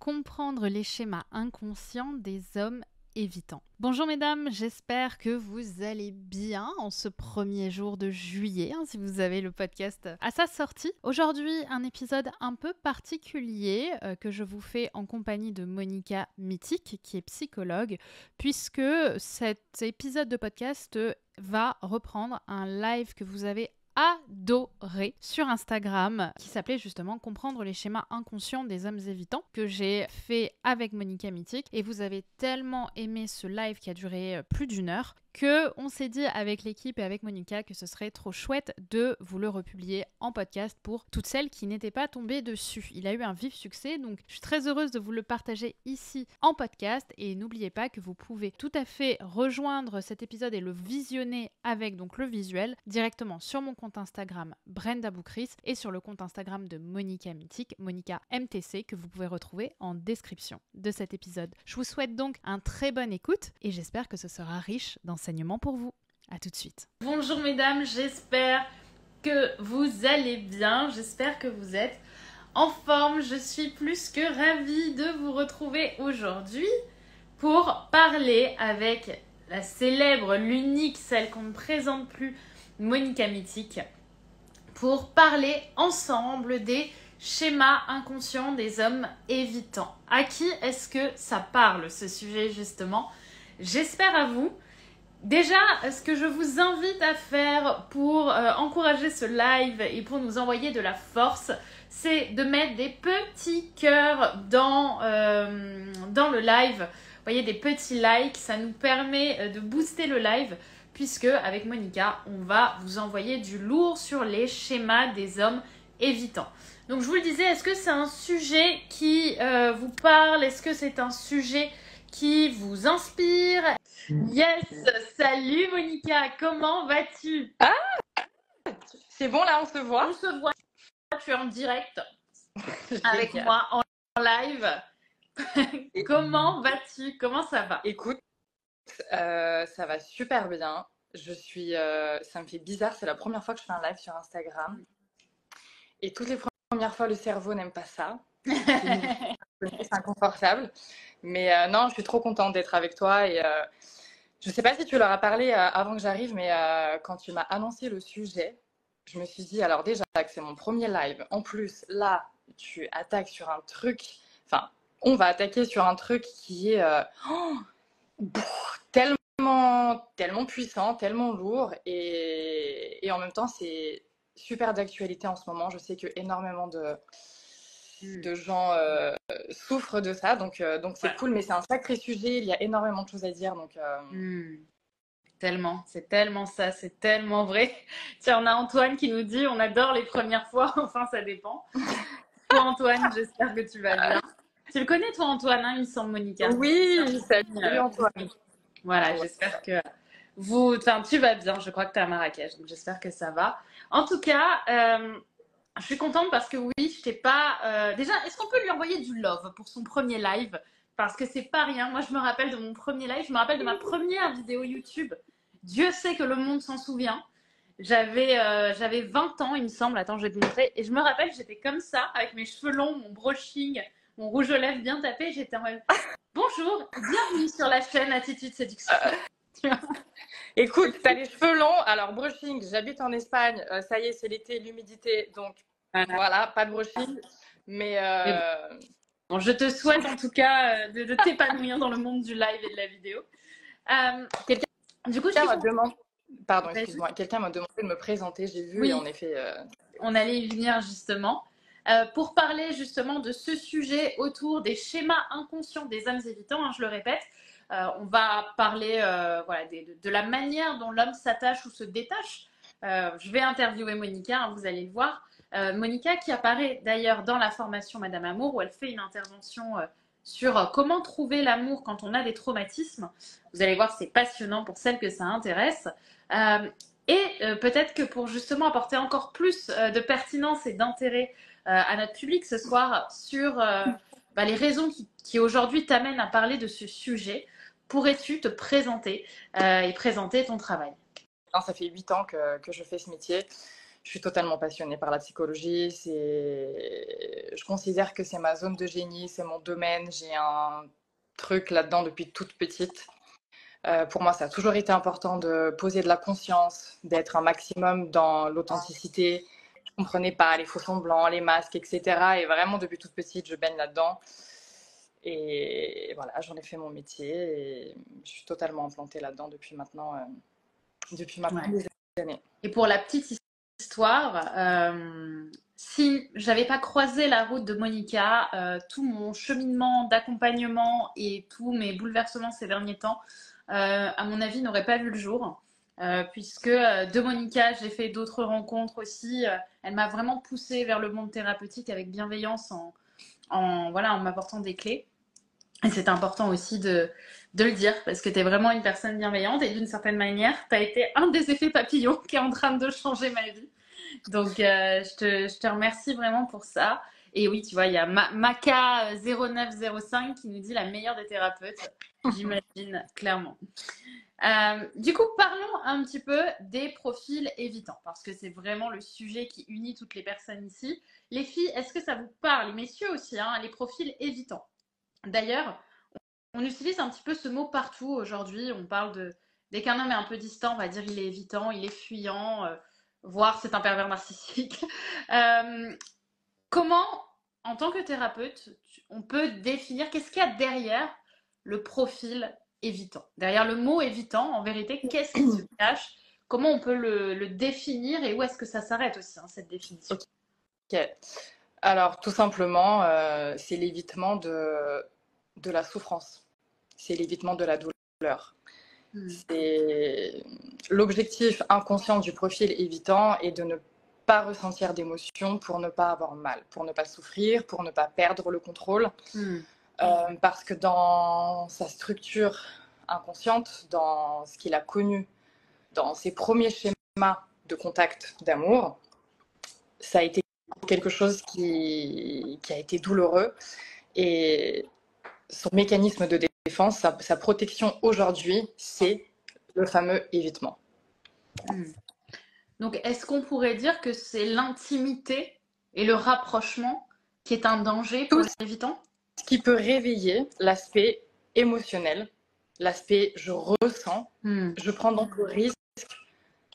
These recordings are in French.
comprendre les schémas inconscients des hommes évitants. Bonjour mesdames, j'espère que vous allez bien en ce premier jour de juillet, si vous avez le podcast à sa sortie. Aujourd'hui, un épisode un peu particulier que je vous fais en compagnie de Monica Mythique, qui est psychologue, puisque cet épisode de podcast va reprendre un live que vous avez adoré sur Instagram qui s'appelait justement Comprendre les schémas inconscients des hommes évitants, que j'ai fait avec Monica Mythique, et vous avez tellement aimé ce live qui a duré plus d'une heure que on s'est dit avec l'équipe et avec Monica que ce serait trop chouette de vous le republier en podcast pour toutes celles qui n'étaient pas tombées dessus. Il a eu un vif succès, donc je suis très heureuse de vous le partager ici en podcast, et n'oubliez pas que vous pouvez tout à fait rejoindre cet épisode et le visionner avec donc le visuel directement sur mon compte Instagram Brenda Boukris et sur le compte Instagram de Monica Mythique, Monica MTC, que vous pouvez retrouver en description de cet épisode. Je vous souhaite donc un très bonne écoute et j'espère que ce sera riche d'enseignements pour vous. À tout de suite. Bonjour mesdames, j'espère que vous allez bien, j'espère que vous êtes en forme. Je suis plus que ravie de vous retrouver aujourd'hui pour parler avec la célèbre, l'unique, celle qu'on ne présente plus, Monica Mythique, pour parler ensemble des schémas inconscients des hommes évitants. À qui est-ce que ça parle, ce sujet, justement? J'espère à vous. Déjà, ce que je vous invite à faire pour encourager ce live et pour nous envoyer de la force, c'est de mettre des petits cœurs dans le live. Vous voyez, des petits likes, ça nous permet de booster le live, puisque avec Monica, on va vous envoyer du lourd sur les schémas des hommes évitants. Donc je vous le disais, est-ce que c'est un sujet qui vous parle? Est-ce que c'est un sujet qui vous inspire? Yes, salut Monica, comment vas-tu? Ah, c'est bon là, on se voit? On se voit, tu es en direct avec moi en live. Comment vas-tu? Comment ça va? Écoute, ça va super bien. Ça me fait bizarre, c'est la première fois que je fais un live sur Instagram. Et toutes les premières fois, le cerveau n'aime pas ça. C'est inconfortable. Mais non, je suis trop contente d'être avec toi. Et je ne sais pas si tu leur as parlé avant que j'arrive, mais quand tu m'as annoncé le sujet, je me suis dit, alors déjà que c'est mon premier live. En plus, là, tu attaques sur un truc... Enfin, on va attaquer sur un truc qui est tellement puissant, tellement lourd. Et en même temps, c'est super d'actualité en ce moment. Je sais que énormément de gens souffrent de ça, donc c'est cool, mais c'est un sacré sujet, il y a énormément de choses à dire, donc Tellement, c'est tellement ça, c'est tellement vrai. Tiens, on a Antoine qui nous dit on adore les premières fois, enfin ça dépend. Toi Antoine, j'espère que tu vas bien. Tu le connais toi Antoine, il me semble, Monica? Oui, salut Antoine. Voilà, j'espère que tu vas bien, je crois que tu es à Marrakech, donc j'espère que ça va. En tout cas, je suis contente parce que oui, je t'ai pas... Déjà, est-ce qu'on peut lui envoyer du love pour son premier live? Parce que c'est pas rien. Moi, je me rappelle de mon premier live, je me rappelle de ma première vidéo YouTube. Dieu sait que le monde s'en souvient. J'avais 20 ans, il me semble. Attends, je vais te montrer. Et je me rappelle, j'étais comme ça, avec mes cheveux longs, mon brushing, mon rouge aux lèvres bien tapé. J'étais en mode bonjour, bienvenue sur la chaîne Attitude Séduction. Écoute, t'as les cheveux longs, alors brushing, j'habite en Espagne, ça y est, c'est l'été, l'humidité, donc voilà, pas de brushing. Mais bon, je te souhaite en tout cas de t'épanouir dans le monde du live et de la vidéo. Quelqu'un m'a demandé... Pardon, excuse-moi. Quelqu'un m'a demandé de me présenter, j'ai vu, oui, et en effet... On allait y venir justement. Pour parler justement de ce sujet autour des schémas inconscients des hommes évitants, je le répète, on va parler de la manière dont l'homme s'attache ou se détache. Je vais interviewer Monica, vous allez le voir. Monica qui apparaît d'ailleurs dans la formation Madame Amour, où elle fait une intervention sur comment trouver l'amour quand on a des traumatismes. Vous allez voir, c'est passionnant pour celles que ça intéresse. Peut-être que pour justement apporter encore plus de pertinence et d'intérêt à notre public ce soir sur les raisons qui aujourd'hui t'amènent à parler de ce sujet, pourrais-tu te présenter et présenter ton travail? Ça fait 8 ans que je fais ce métier. Je suis totalement passionnée par la psychologie. Je considère que c'est ma zone de génie, c'est mon domaine. J'ai un truc là-dedans depuis toute petite. Pour moi, ça a toujours été important de poser de la conscience, d'être un maximum dans l'authenticité. Je ne comprenais pas les faux semblants, les masques, etc. Et vraiment, depuis toute petite, je baigne là-dedans. Et voilà, j'en ai fait mon métier et je suis totalement implantée là-dedans depuis maintenant des années. Et pour la petite histoire, si j'avais pas croisé la route de Monica, tout mon cheminement d'accompagnement et tous mes bouleversements ces derniers temps, à mon avis, n'auraient pas vu le jour. Puisque de Monica, j'ai fait d'autres rencontres aussi. Elle m'a vraiment poussée vers le monde thérapeutique avec bienveillance voilà, en m'apportant des clés. Et c'est important aussi de le dire parce que tu es vraiment une personne bienveillante et d'une certaine manière, tu as été un des effets papillons qui est en train de changer ma vie. Donc, je te remercie vraiment pour ça. Et oui, tu vois, il y a Maka0905 qui nous dit la meilleure des thérapeutes, j'imagine clairement. Du coup, parlons un petit peu des profils évitants parce que c'est vraiment le sujet qui unit toutes les personnes ici. Les filles, est-ce que ça vous parle? Les messieurs aussi, hein, les profils évitants. D'ailleurs, on utilise un petit peu ce mot partout aujourd'hui. On parle de... Dès qu'un homme est un peu distant, on va dire il est évitant, il est fuyant, voire c'est un pervers narcissique. Comment, en tant que thérapeute, on peut définir qu'est-ce qu'il y a derrière le profil évitant? Derrière le mot évitant, en vérité, qu'est-ce qui se cache? Comment on peut le définir et où est-ce que ça s'arrête aussi, hein, cette définition? Ok. Alors, tout simplement, c'est l'évitement de la souffrance. C'est l'évitement de la douleur. C'est l'objectif inconscient du profil évitant est de ne pas ressentir d'émotions pour ne pas avoir mal, pour ne pas souffrir, pour ne pas perdre le contrôle. Parce que dans sa structure inconsciente, dans ce qu'il a connu, dans ses premiers schémas de contact d'amour, ça a été quelque chose qui a été douloureux. Et son mécanisme de défense, sa protection aujourd'hui, c'est le fameux évitement. Donc, est-ce qu'on pourrait dire que c'est l'intimité et le rapprochement qui est un danger pour l'évitant? Ce qui peut réveiller l'aspect émotionnel, l'aspect je ressens, je prends donc le risque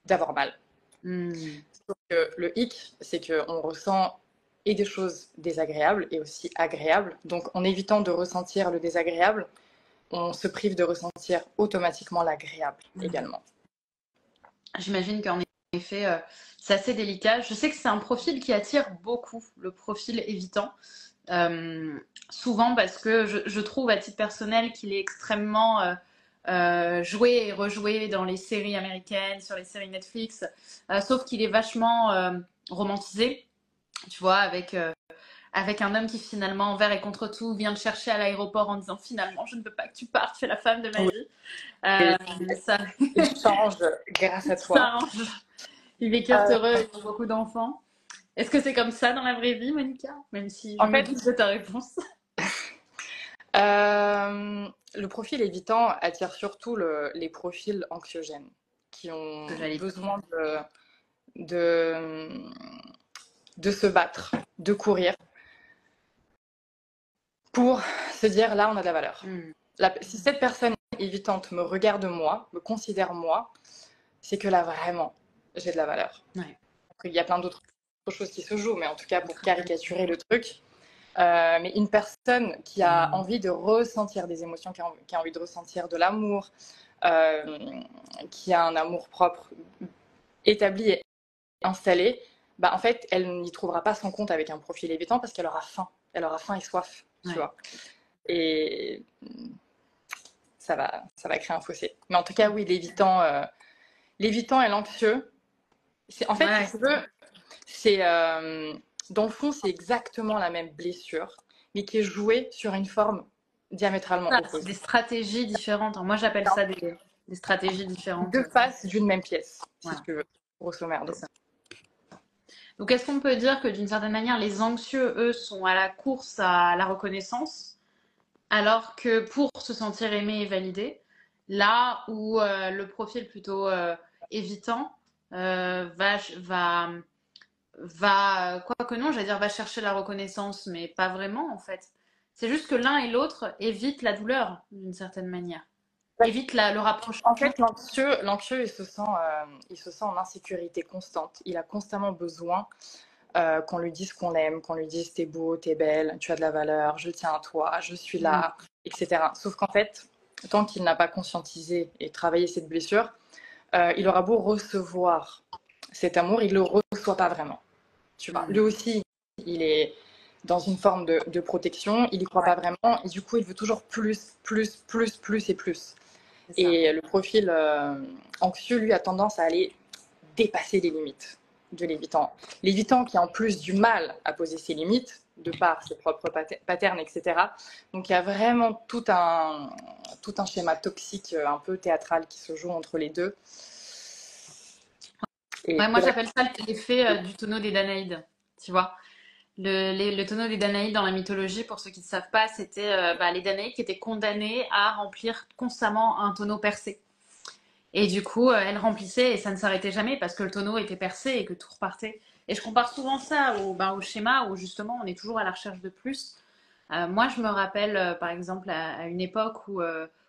d'avoir mal. Sauf que le hic, c'est qu'on ressent et des choses désagréables et aussi agréables. Donc, en évitant de ressentir le désagréable, on se prive de ressentir automatiquement l'agréable également. J'imagine qu'en effet, c'est assez délicat. Je sais que c'est un profil qui attire beaucoup, le profil évitant. Souvent parce que je trouve à titre personnel qu'il est extrêmement joué et rejoué dans les séries américaines, sur les séries Netflix, sauf qu'il est vachement romantisé, tu vois, avec un homme qui finalement, envers et contre tout, vient te chercher à l'aéroport en disant finalement je ne veux pas que tu partes, tu es la femme de ma vie. Ça change grâce à toi. Ça arrange. Ils vécurent heureux, ils ont beaucoup d'enfants. Est-ce que c'est comme ça dans la vraie vie, Monica? Même si je me doute de ta réponse. Le profil évitant attire surtout les profils anxiogènes qui ont besoin de se battre, de courir pour se dire là on a de la valeur. Si cette personne évitante me regarde moi, me considère moi, c'est que là vraiment j'ai de la valeur. Après, il y a plein d'autres choses qui se jouent, mais en tout cas pour caricaturer le truc, mais une personne qui a envie de ressentir des émotions, qui a envie de ressentir de l'amour, qui a un amour propre établi et installé, bah, en fait, elle n'y trouvera pas son compte avec un profil évitant parce qu'elle aura faim. Elle aura faim et soif, tu vois. Et ça va créer un fossé. Mais en tout cas, oui, l'évitant et l'anxieux, en fait, si tu veux, c'est... dans le fond, c'est exactement la même blessure, mais qui est jouée sur une forme diamétralement opposée. Des stratégies différentes. Moi, j'appelle ça des stratégies différentes. Deux faces d'une même pièce, si tu veux, grosso merdo. Donc, est-ce qu'on peut dire que d'une certaine manière, les anxieux, eux, sont à la course à la reconnaissance, alors que pour se sentir aimé et validé, là où le profil plutôt évitant va quoique non, j'allais dire va chercher la reconnaissance, mais pas vraiment en fait. C'est juste que l'un et l'autre évitent la douleur d'une certaine manière, évitent le En rapprochement. fait, l'anxieux, il se sent en insécurité constante. Il a constamment besoin qu'on lui dise qu'on l'aime, qu'on lui dise t'es beau, t'es belle, tu as de la valeur, je tiens à toi, je suis Mm. là, etc. Sauf qu'en fait, tant qu'il n'a pas conscientisé et travaillé cette blessure, il aura beau recevoir cet amour, il ne le reçoit pas vraiment. Tu vois. Lui aussi, il est dans une forme de protection, il n'y croit pas vraiment, et du coup, il veut toujours plus, plus, plus, plus et plus. Et le profil anxieux, lui, a tendance à aller dépasser les limites de l'évitant. L'évitant qui a en plus du mal à poser ses limites, de par ses propres patterns, etc. Donc il y a vraiment tout un schéma toxique, un peu théâtral qui se joue entre les deux. Et Ouais, moi j'appelle ça l'effet du tonneau des Danaïdes, tu vois. Le tonneau des Danaïdes dans la mythologie, pour ceux qui ne savent pas, c'était les Danaïdes qui étaient condamnées à remplir constamment un tonneau percé. Et du coup, elles remplissaient et ça ne s'arrêtait jamais parce que le tonneau était percé et que tout repartait. Et je compare souvent ça au schéma où justement on est toujours à la recherche de plus. Moi, je me rappelle par exemple à une époque où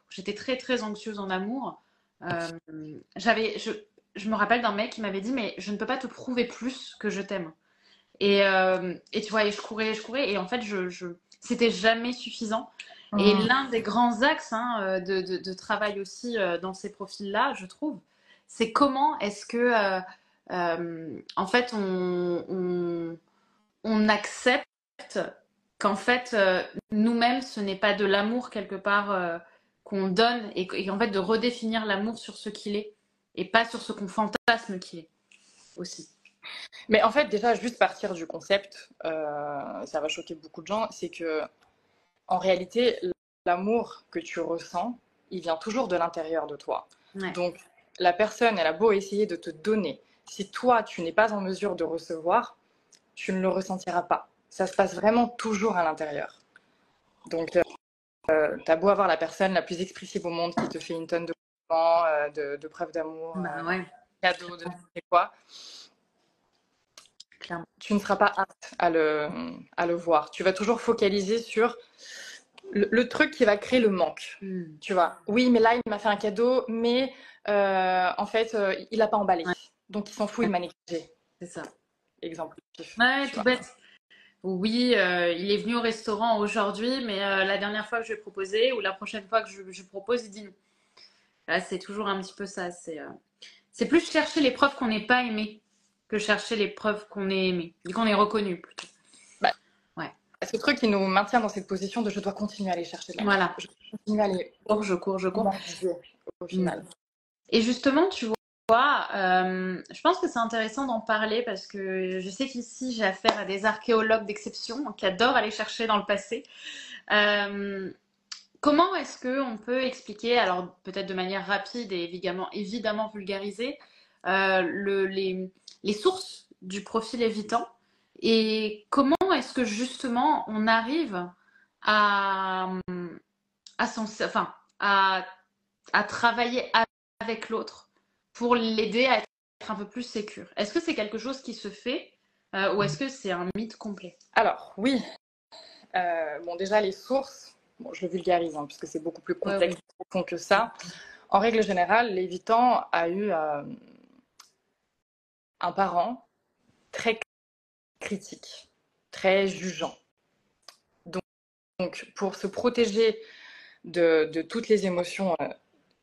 j'étais très très anxieuse en amour. Euh, je me rappelle d'un mec qui m'avait dit mais je ne peux pas te prouver plus que je t'aime. Et tu vois, et je courais, et en fait, c'était jamais suffisant. Et l'un des grands axes de travail aussi dans ces profils-là, je trouve, c'est comment est-ce que, en fait, on accepte qu'en fait, nous-mêmes, ce n'est pas de l'amour quelque part qu'on donne, et en fait, de redéfinir l'amour sur ce qu'il est, et pas sur ce qu'on fantasme qu'il est aussi. Mais en fait, déjà, juste partir du concept, ça va choquer beaucoup de gens, c'est que en réalité, l'amour que tu ressens, il vient toujours de l'intérieur de toi. Ouais. Donc, la personne, elle a beau essayer de te donner. Si toi, tu n'es pas en mesure de recevoir, tu ne le ressentiras pas. Ça se passe vraiment toujours à l'intérieur. Donc, t'as beau avoir la personne la plus expressive au monde qui te fait une tonne de compliments, de preuves d'amour, Bah ouais, cadeaux, de je sais quoi, clairement. tu ne seras pas apte à le voir. Tu vas toujours focaliser sur le truc qui va créer le manque. Tu vois, oui, mais là, il m'a fait un cadeau, mais en fait, il n'a pas emballé. Ouais, Donc, il s'en fout, il m'a négligé. c'est ça. Exemple. Ouais, Tu tout vois. bête. Oui, il est venu au restaurant aujourd'hui, mais la dernière fois que je lui ai proposé ou la prochaine fois que je propose, il dit non. Là, c'est toujours un petit peu ça. C'est plus chercher les preuves qu'on n'est pas aimé que chercher les preuves qu'on est aimé, et qu'on est reconnu plutôt. Bah, Ouais. ce truc qui nous maintient dans cette position de je dois continuer à aller chercher de l'amour. Voilà. Je dois continuer à aller Je cours. m'envier au final. Et justement, tu vois, je pense que c'est intéressant d'en parler parce que je sais qu'ici, j'ai affaire à des archéologues d'exception qui adorent aller chercher dans le passé. Euh, Comment est-ce qu'on peut expliquer, alors peut-être de manière rapide et évidemment vulgarisée, les sources du profil évitant et comment est-ce que justement on arrive à, enfin, à travailler avec l'autre pour l'aider à être un peu plus sécure. Est-ce que c'est quelque chose qui se fait ou est-ce que c'est un mythe complet? Alors, oui. Bon, déjà, les sources, bon, je le vulgarise, hein, puisque c'est beaucoup plus complexe et profond que ça. En règle générale, l'évitant a eu un parent très critique, très jugeant. Donc, pour se protéger de toutes les émotions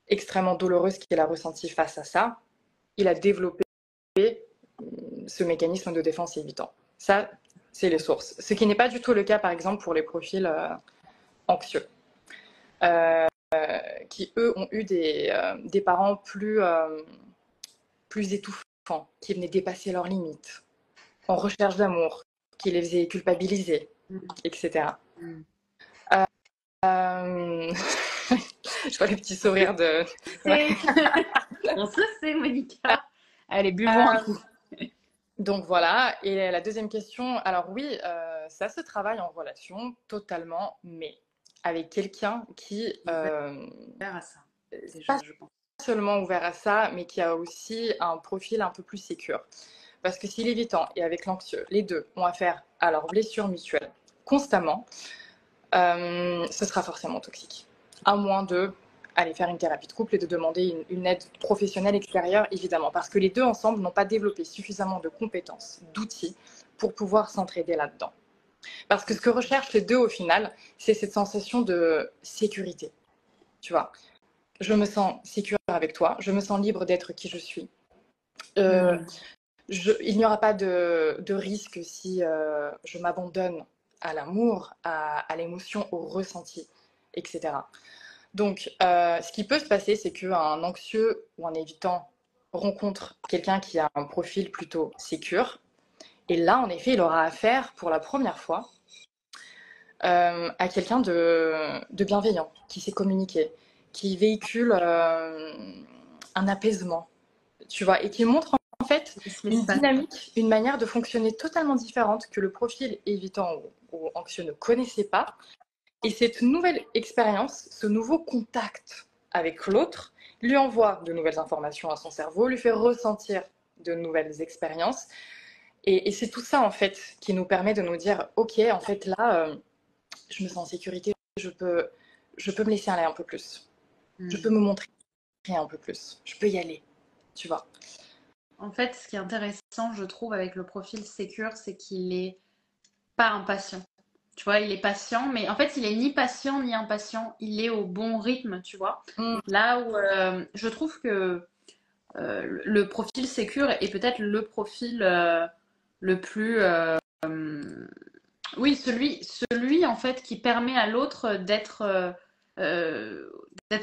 extrêmement douloureuses qu'il a ressenties face à ça, il a développé ce mécanisme de défense évitant. Ça, c'est les sources. Ce qui n'est pas du tout le cas, par exemple, pour les profils anxieux, qui, eux, ont eu des parents plus étouffants, qui venaient dépasser leurs limites, en recherche d'amour, qui les faisaient culpabiliser, etc. Je vois les petits sourires de... Ouais. On se sait, Monica. Allez, buvons un coup. Donc voilà, et la deuxième question, alors oui, ça se travaille en relation totalement, mais avec quelqu'un qui À ça, pas déjà, je pense. seulement ouvert à ça, mais qui a aussi un profil un peu plus sécure. Parce que si l'évitant et avec l'anxieux, les deux ont affaire à leurs blessures mutuelles constamment, ce sera forcément toxique. À moins de aller faire une thérapie de couple et de demander une aide professionnelle extérieure, évidemment. Parce que les deux ensemble n'ont pas développé suffisamment de compétences, d'outils pour pouvoir s'entraider là-dedans. Parce que ce que recherchent les deux au final, c'est cette sensation de sécurité. Tu vois, je me sens sécure avec toi, je me sens libre d'être qui je suis. Il n'y aura pas de risque si je m'abandonne à l'amour, à l'émotion, au ressenti, etc. Donc, ce qui peut se passer, c'est qu'un anxieux ou un évitant rencontre quelqu'un qui a un profil plutôt sécure. Et là, en effet, il aura affaire pour la première fois à quelqu'un de bienveillant, qui sait communiquer, qui véhicule un apaisement, tu vois, et qui montre en fait une dynamique, une manière de fonctionner totalement différente que le profil évitant ou anxieux ne connaissait pas. Et cette nouvelle expérience, ce nouveau contact avec l'autre, lui envoie de nouvelles informations à son cerveau, lui fait ressentir de nouvelles expériences. Et c'est tout ça, en fait, qui nous permet de nous dire, OK, en fait, là, je me sens en sécurité, je peux me laisser aller un peu plus. Je peux me montrer un peu plus. Je peux y aller, tu vois. En fait, ce qui est intéressant, je trouve, avec le profil sécure, c'est qu'il est pas impatient. Tu vois, il est patient, mais en fait, il est ni patient ni impatient. Il est au bon rythme, tu vois. Là où je trouve que le profil sécure est peut-être le profil le plus... oui, celui en fait qui permet à l'autre d'être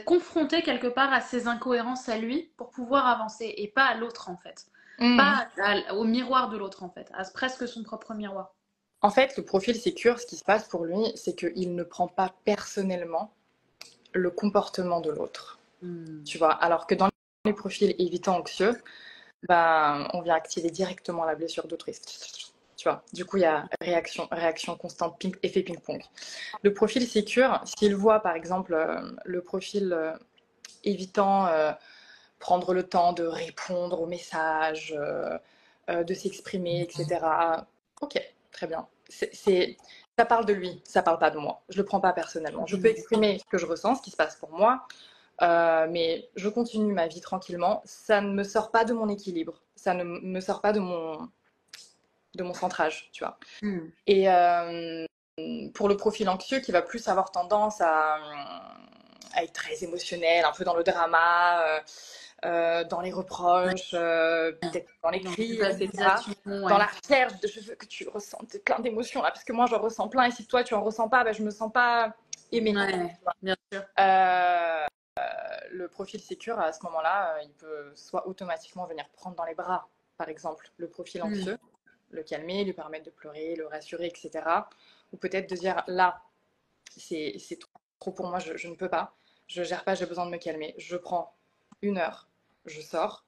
confronté quelque part à ses incohérences à lui pour pouvoir avancer et pas à l'autre en fait. Pas au miroir de l'autre en fait, à presque son propre miroir. En fait, le profil sécure, ce qui se passe pour lui, c'est qu'il ne prend pas personnellement le comportement de l'autre. Tu vois, alors que dans les profils évitants anxieux, bah, on vient activer directement la blessure d'autrui. Tu vois, du coup, il y a réaction constante, effet ping-pong. Le profil sécure, s'il voit par exemple le profil évitant prendre le temps de répondre aux messages, de s'exprimer, etc. Ok, très bien. Ça parle de lui, ça parle pas de moi. Je le prends pas personnellement. Je peux exprimer ce que je ressens, ce qui se passe pour moi, mais je continue ma vie tranquillement. Ça ne me sort pas de mon équilibre. Ça ne me sort pas de mon centrage, tu vois. Et pour le profil anxieux qui va plus avoir tendance à être très émotionnel, un peu dans le drama, dans les reproches, peut-être dans les cris, etc. Dans la recherche, je veux que tu ressentes plein d'émotions là, parce que moi j'en ressens plein, et si toi tu en ressens pas, ben, je me sens pas aimée. Ouais, bien sûr. Le profil sécure, à ce moment-là, il peut soit automatiquement venir prendre dans les bras, par exemple, le profil anxieux, le calmer, lui permettre de pleurer, le rassurer, etc. Ou peut-être de dire, là, c'est trop pour moi, je ne peux pas, je gère pas, j'ai besoin de me calmer, je prends 1 heure, je sors,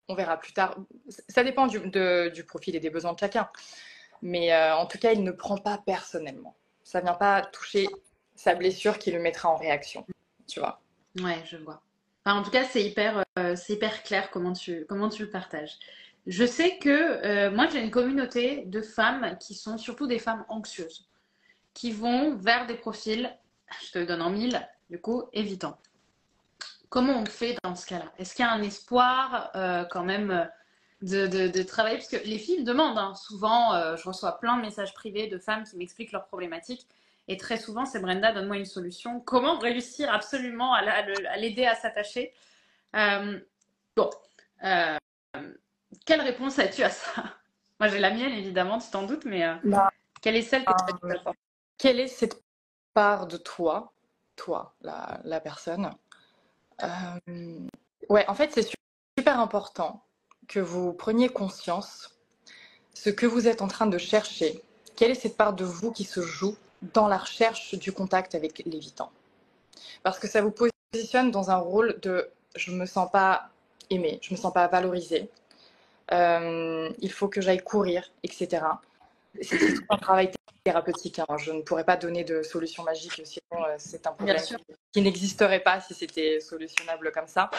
on verra plus tard. Ça dépend du profil et des besoins de chacun. Mais en tout cas, il ne prend pas personnellement. Ça vient pas toucher sa blessure qui le mettra en réaction, tu vois. Ouais, je vois. Enfin, en tout cas, c'est hyper clair comment tu le partages. Je sais que moi, j'ai une communauté de femmes qui sont surtout des femmes anxieuses, qui vont vers des profils, je te le donne en mille, du coup, évitants. Comment on fait dans ce cas-là? Est-ce qu'il y a un espoir quand même de travailler? Parce que les filles me demandent, hein, souvent, je reçois plein de messages privés de femmes qui m'expliquent leurs problématiques. Et très souvent, c'est Brenda, donne-moi une solution. Comment réussir absolument à l'aider à s'attacher? Bon, euh, quelle réponse as-tu à ça? Moi, j'ai la mienne, évidemment, tu t'en doutes, mais quelle est celle que tu as? Quelle est cette part de toi, la personne? Ouais, en fait, c'est super important que vous preniez conscience ce que vous êtes en train de chercher. Quelle est cette part de vous qui se joue dans la recherche du contact avec l'évitant? Parce que ça vous positionne dans un rôle de je me sens pas aimée, je me sens pas valorisée, il faut que j'aille courir, etc. C'est tout un travail thérapeutique. Hein. Je ne pourrais pas donner de solution magique, sinon c'est un problème qui n'existerait pas si c'était solutionnable comme ça.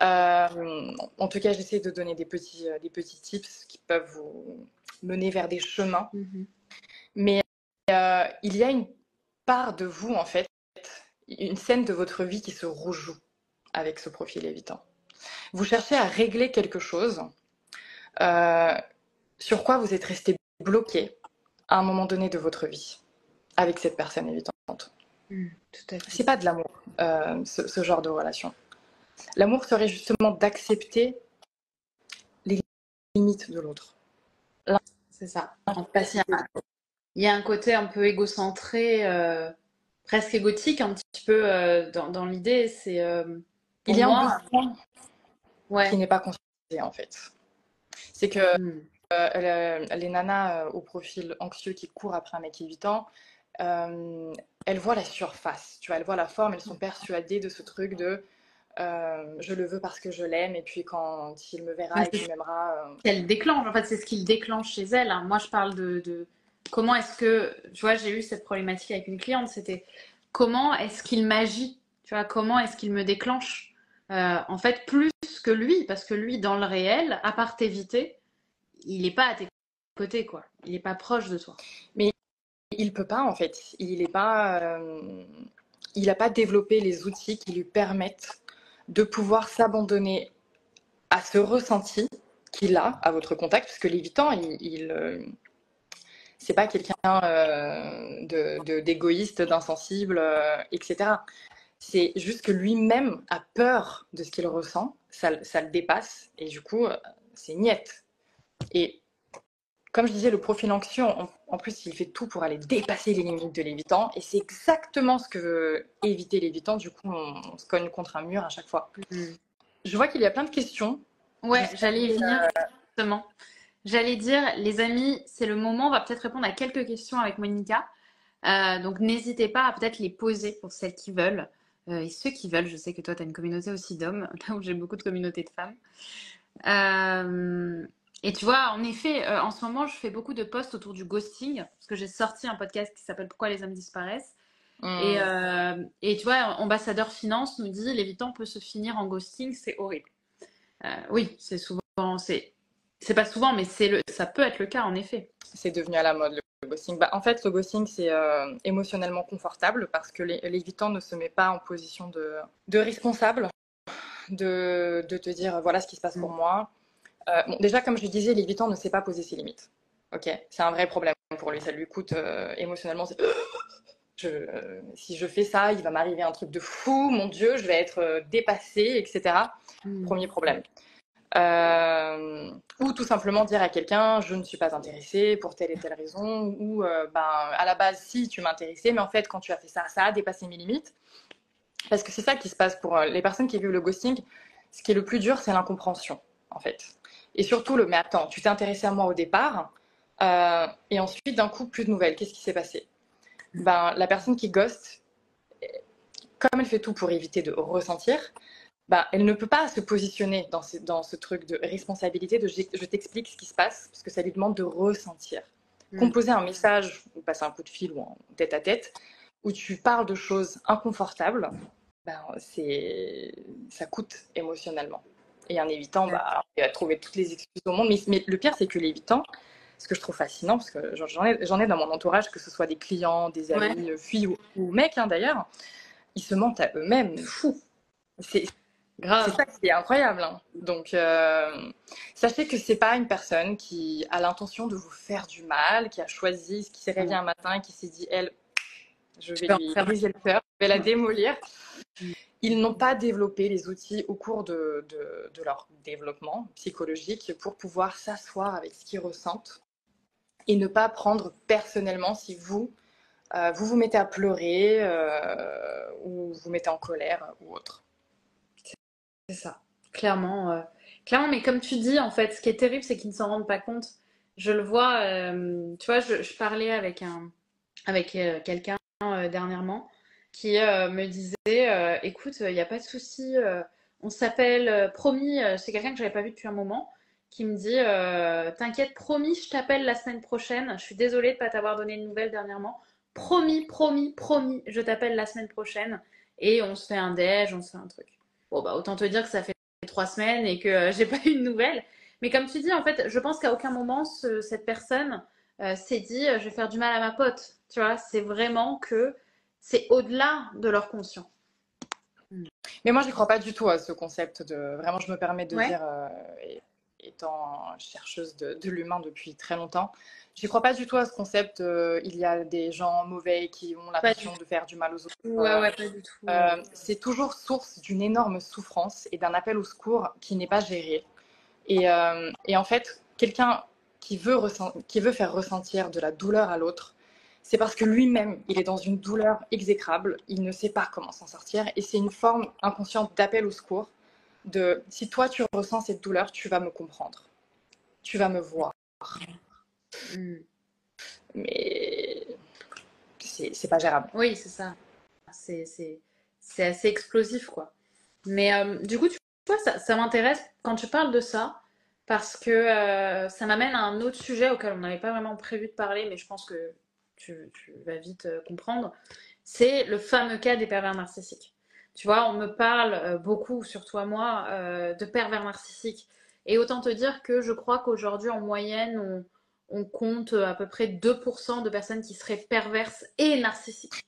En tout cas, j'essaie de donner des petits tips qui peuvent vous mener vers des chemins. Mais il y a une part de vous, en fait, une scène de votre vie qui se rejoue avec ce profil évitant. Vous cherchez à régler quelque chose euh, sur quoi vous êtes resté bloqué à un moment donné de votre vie avec cette personne évitante. Tout à fait. C'est pas de l'amour, ce genre de relation. L'amour serait justement d'accepter les limites de l'autre. C'est ça. En fait, il y a un côté un peu égocentré, presque égotique, un petit peu dans l'idée. C'est Il pour y a un moi, besoin qui ouais. n'est pas conscientisé en fait. C'est que Mm. les nanas au profil anxieux qui courent après un mec évitant, elles voient la surface, tu vois, elles voient la forme, elles sont persuadées de ce truc de je le veux parce que je l'aime, et puis quand il me verra Ouais, et qu'il m'aimera. qu'elle déclenche. En fait, c'est ce qu'il déclenche chez elle, hein. Moi, je parle de comment est-ce que, tu vois, j'ai eu cette problématique avec une cliente, c'était comment est-ce qu'il m'agit, tu vois, comment est-ce qu'il me déclenche. En fait, plus que lui, parce que lui, dans le réel, à part t'éviter, il n'est pas à tes côtés, quoi. Il n'est pas proche de toi. Mais il peut pas en fait. Il n'a pas développé les outils qui lui permettent de pouvoir s'abandonner à ce ressenti qu'il a à votre contact, parce que l'évitant, c'est pas quelqu'un d'égoïste, d'insensible, etc. C'est juste que lui-même a peur de ce qu'il ressent, ça le dépasse, et du coup, c'est niette. Et comme je disais, le profil anxieux, en plus, il fait tout pour aller dépasser les limites de l'évitant, et c'est exactement ce que veut éviter l'évitant. Du coup, on se cogne contre un mur à chaque fois. Mm. Je vois qu'il y a plein de questions. Ouais, j'allais y venir, justement. J'allais dire, les amis, c'est le moment. On va peut-être répondre à quelques questions avec Monica. Donc n'hésitez pas à peut-être les poser pour celles qui veulent. Et ceux qui veulent, je sais que toi, tu as une communauté aussi d'hommes, là où j'ai beaucoup de communautés de femmes. Et tu vois, en effet, en ce moment, je fais beaucoup de posts autour du ghosting, parce que j'ai sorti un podcast qui s'appelle Pourquoi les hommes disparaissent. Et tu vois, Ambassadeur Finance nous dit, l'évitant peut se finir en ghosting, c'est horrible. Oui, c'est souvent, c'est pas souvent, mais ça peut être le cas, en effet. C'est devenu à la mode le ghosting. Bah, en fait, le ghosting, c'est émotionnellement confortable parce que l'évitant ne se met pas en position de responsable, de te dire voilà ce qui se passe pour moi. Bon, déjà, comme je le disais, l'évitant ne sait pas poser ses limites. Ok, c'est un vrai problème pour lui. Ça lui coûte émotionnellement. Si je fais ça, il va m'arriver un truc de fou, mon Dieu, je vais être dépassée, etc. Premier problème. Ou tout simplement dire à quelqu'un je ne suis pas intéressée pour telle et telle raison, ou à la base si tu m'intéressais, mais en fait quand tu as fait ça, ça a dépassé mes limites. Parce que c'est ça qui se passe pour les personnes qui vivent le ghosting. Ce qui est le plus dur, c'est l'incompréhension en fait. Et surtout mais attends, tu t'es intéressé à moi au départ, et ensuite d'un coup plus de nouvelles, qu'est-ce qui s'est passé? La personne qui ghost, comme elle fait tout pour éviter de ressentir, elle ne peut pas se positionner dans ce truc de responsabilité, de je t'explique ce qui se passe, parce que ça lui demande de ressentir. Composer un message, ou passer un coup de fil, ou en tête à tête, où tu parles de choses inconfortables, ça coûte émotionnellement. Et en évitant, il va trouver toutes les excuses au monde. Mais le pire, c'est que l'évitant, ce que je trouve fascinant, parce que j'en ai dans mon entourage, que ce soit des clients, des amis, filles ou mecs d'ailleurs, ils se mentent à eux-mêmes. Fou. C'est ça qui est incroyable, hein. Donc, sachez que c'est pas une personne qui a l'intention de vous faire du mal, qui a choisi, qui s'est réveillée un matin et qui s'est dit, elle, je vais lui briser le cœur, je vais la démolir. Ils n'ont pas développé les outils au cours de leur développement psychologique pour pouvoir s'asseoir avec ce qu'ils ressentent et ne pas prendre personnellement si vous vous mettez à pleurer ou vous mettez en colère ou autre. C'est ça, clairement. Clairement, mais comme tu dis, en fait, ce qui est terrible, c'est qu'ils ne s'en rendent pas compte. Je le vois, tu vois, je parlais avec quelqu'un dernièrement qui me disait, écoute, il n'y a pas de souci, on s'appelle, promis, c'est quelqu'un que j'avais pas vu depuis un moment, qui me dit, t'inquiète, promis, je t'appelle la semaine prochaine. Je suis désolée de ne pas t'avoir donné de nouvelles dernièrement. Promis, promis, promis, je t'appelle la semaine prochaine et on se fait un déj, on se fait un truc. Bon, bah, autant te dire que ça fait 3 semaines et que j'ai pas eu de nouvelles. Mais comme tu dis, en fait, je pense qu'à aucun moment cette personne s'est dit je vais faire du mal à ma pote. Tu vois, c'est vraiment que c'est au-delà de leur conscient. Mais moi, je ne crois pas du tout à ce concept de. Vraiment, je me permets de Ouais. dire, étant chercheuse de l'humain depuis très longtemps, je ne crois pas du tout à ce concept. Il y a des gens mauvais qui ont l'impression de faire du mal aux autres. Ouais, pas du tout. C'est toujours source d'une énorme souffrance et d'un appel au secours qui n'est pas géré. Et en fait, quelqu'un qui veut faire ressentir de la douleur à l'autre, c'est parce que lui-même, il est dans une douleur exécrable, il ne sait pas comment s'en sortir, et c'est une forme inconsciente d'appel au secours, de si toi tu ressens cette douleur, tu vas me comprendre, tu vas me voir. Mais c'est pas gérable. Oui, c'est ça. C'est assez explosif, quoi. Mais du coup, tu vois, ça m'intéresse quand tu parles de ça, parce que ça m'amène à un autre sujet auquel on n'avait pas vraiment prévu de parler, mais je pense que tu vas vite comprendre. C'est le fameux cas des pervers narcissiques. Tu vois, on me parle beaucoup, surtout à moi, de pervers narcissiques. Et autant te dire que je crois qu'aujourd'hui, en moyenne, on compte à peu près 2% de personnes qui seraient perverses et narcissiques.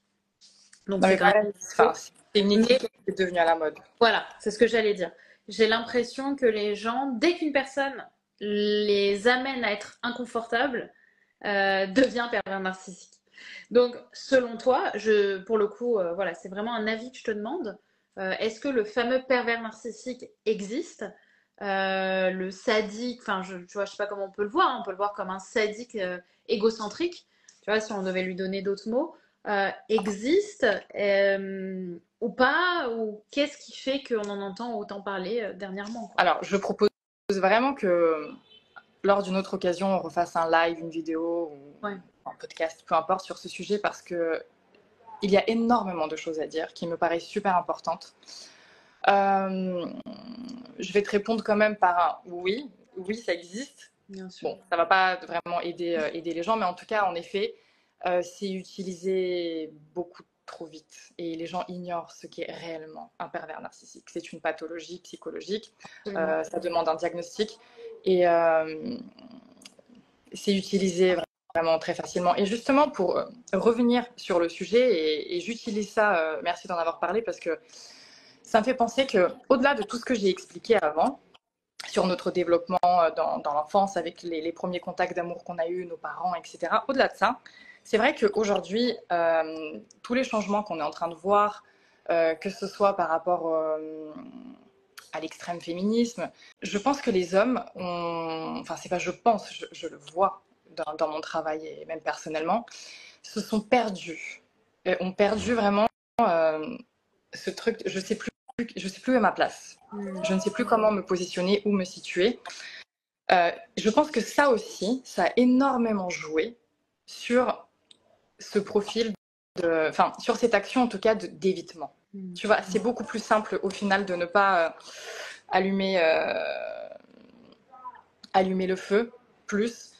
Donc Non, c'est mais quand même c'est une étiquette qui est devenue à la mode. voilà, c'est ce que j'allais dire. J'ai l'impression que les gens, dès qu'une personne les amène à être inconfortables, devient pervers narcissique. Donc, selon toi, pour le coup, voilà, c'est vraiment un avis que je te demande. Est-ce que le fameux pervers narcissique existe? Le sadique, enfin, tu vois, je sais pas comment on peut le voir. Hein, on peut le voir comme un sadique égocentrique. Tu vois, si on devait lui donner d'autres mots, existe ou pas? Ou qu'est-ce qui fait qu'on en entend autant parler dernièrement, quoi? Alors, je propose vraiment que lors d'une autre occasion, on refasse un live, une vidéo ou un podcast, peu importe, sur ce sujet, parce que il y a énormément de choses à dire qui me paraissent super importantes. Je vais te répondre quand même par un oui, ça existe. Bien sûr. Bon, ça va pas vraiment aider les gens, mais en tout cas, en effet, c'est utilisé beaucoup trop vite et les gens ignorent ce qu'est réellement un pervers narcissique. C'est une pathologie psychologique, ça demande un diagnostic et c'est utilisé vraiment très facilement. Et justement, pour revenir sur le sujet, et j'utilise ça, merci d'en avoir parlé, parce que ça me fait penser qu'au-delà de tout ce que j'ai expliqué avant, sur notre développement dans l'enfance, avec les premiers contacts d'amour qu'on a eus, nos parents, etc., au-delà de ça, c'est vrai qu'aujourd'hui, tous les changements qu'on est en train de voir, que ce soit par rapport à l'extrême féminisme, je pense que les hommes ont, enfin c'est pas je pense, je le vois dans mon travail et même personnellement, se sont perdus, ont perdu vraiment ce truc, je sais plus où est ma place, je ne sais plus comment me positionner, où me situer. Je pense que ça aussi, ça a énormément joué sur ce profil, enfin sur cette action en tout cas d'évitement. Tu vois, c'est beaucoup plus simple au final de ne pas allumer le feu plus.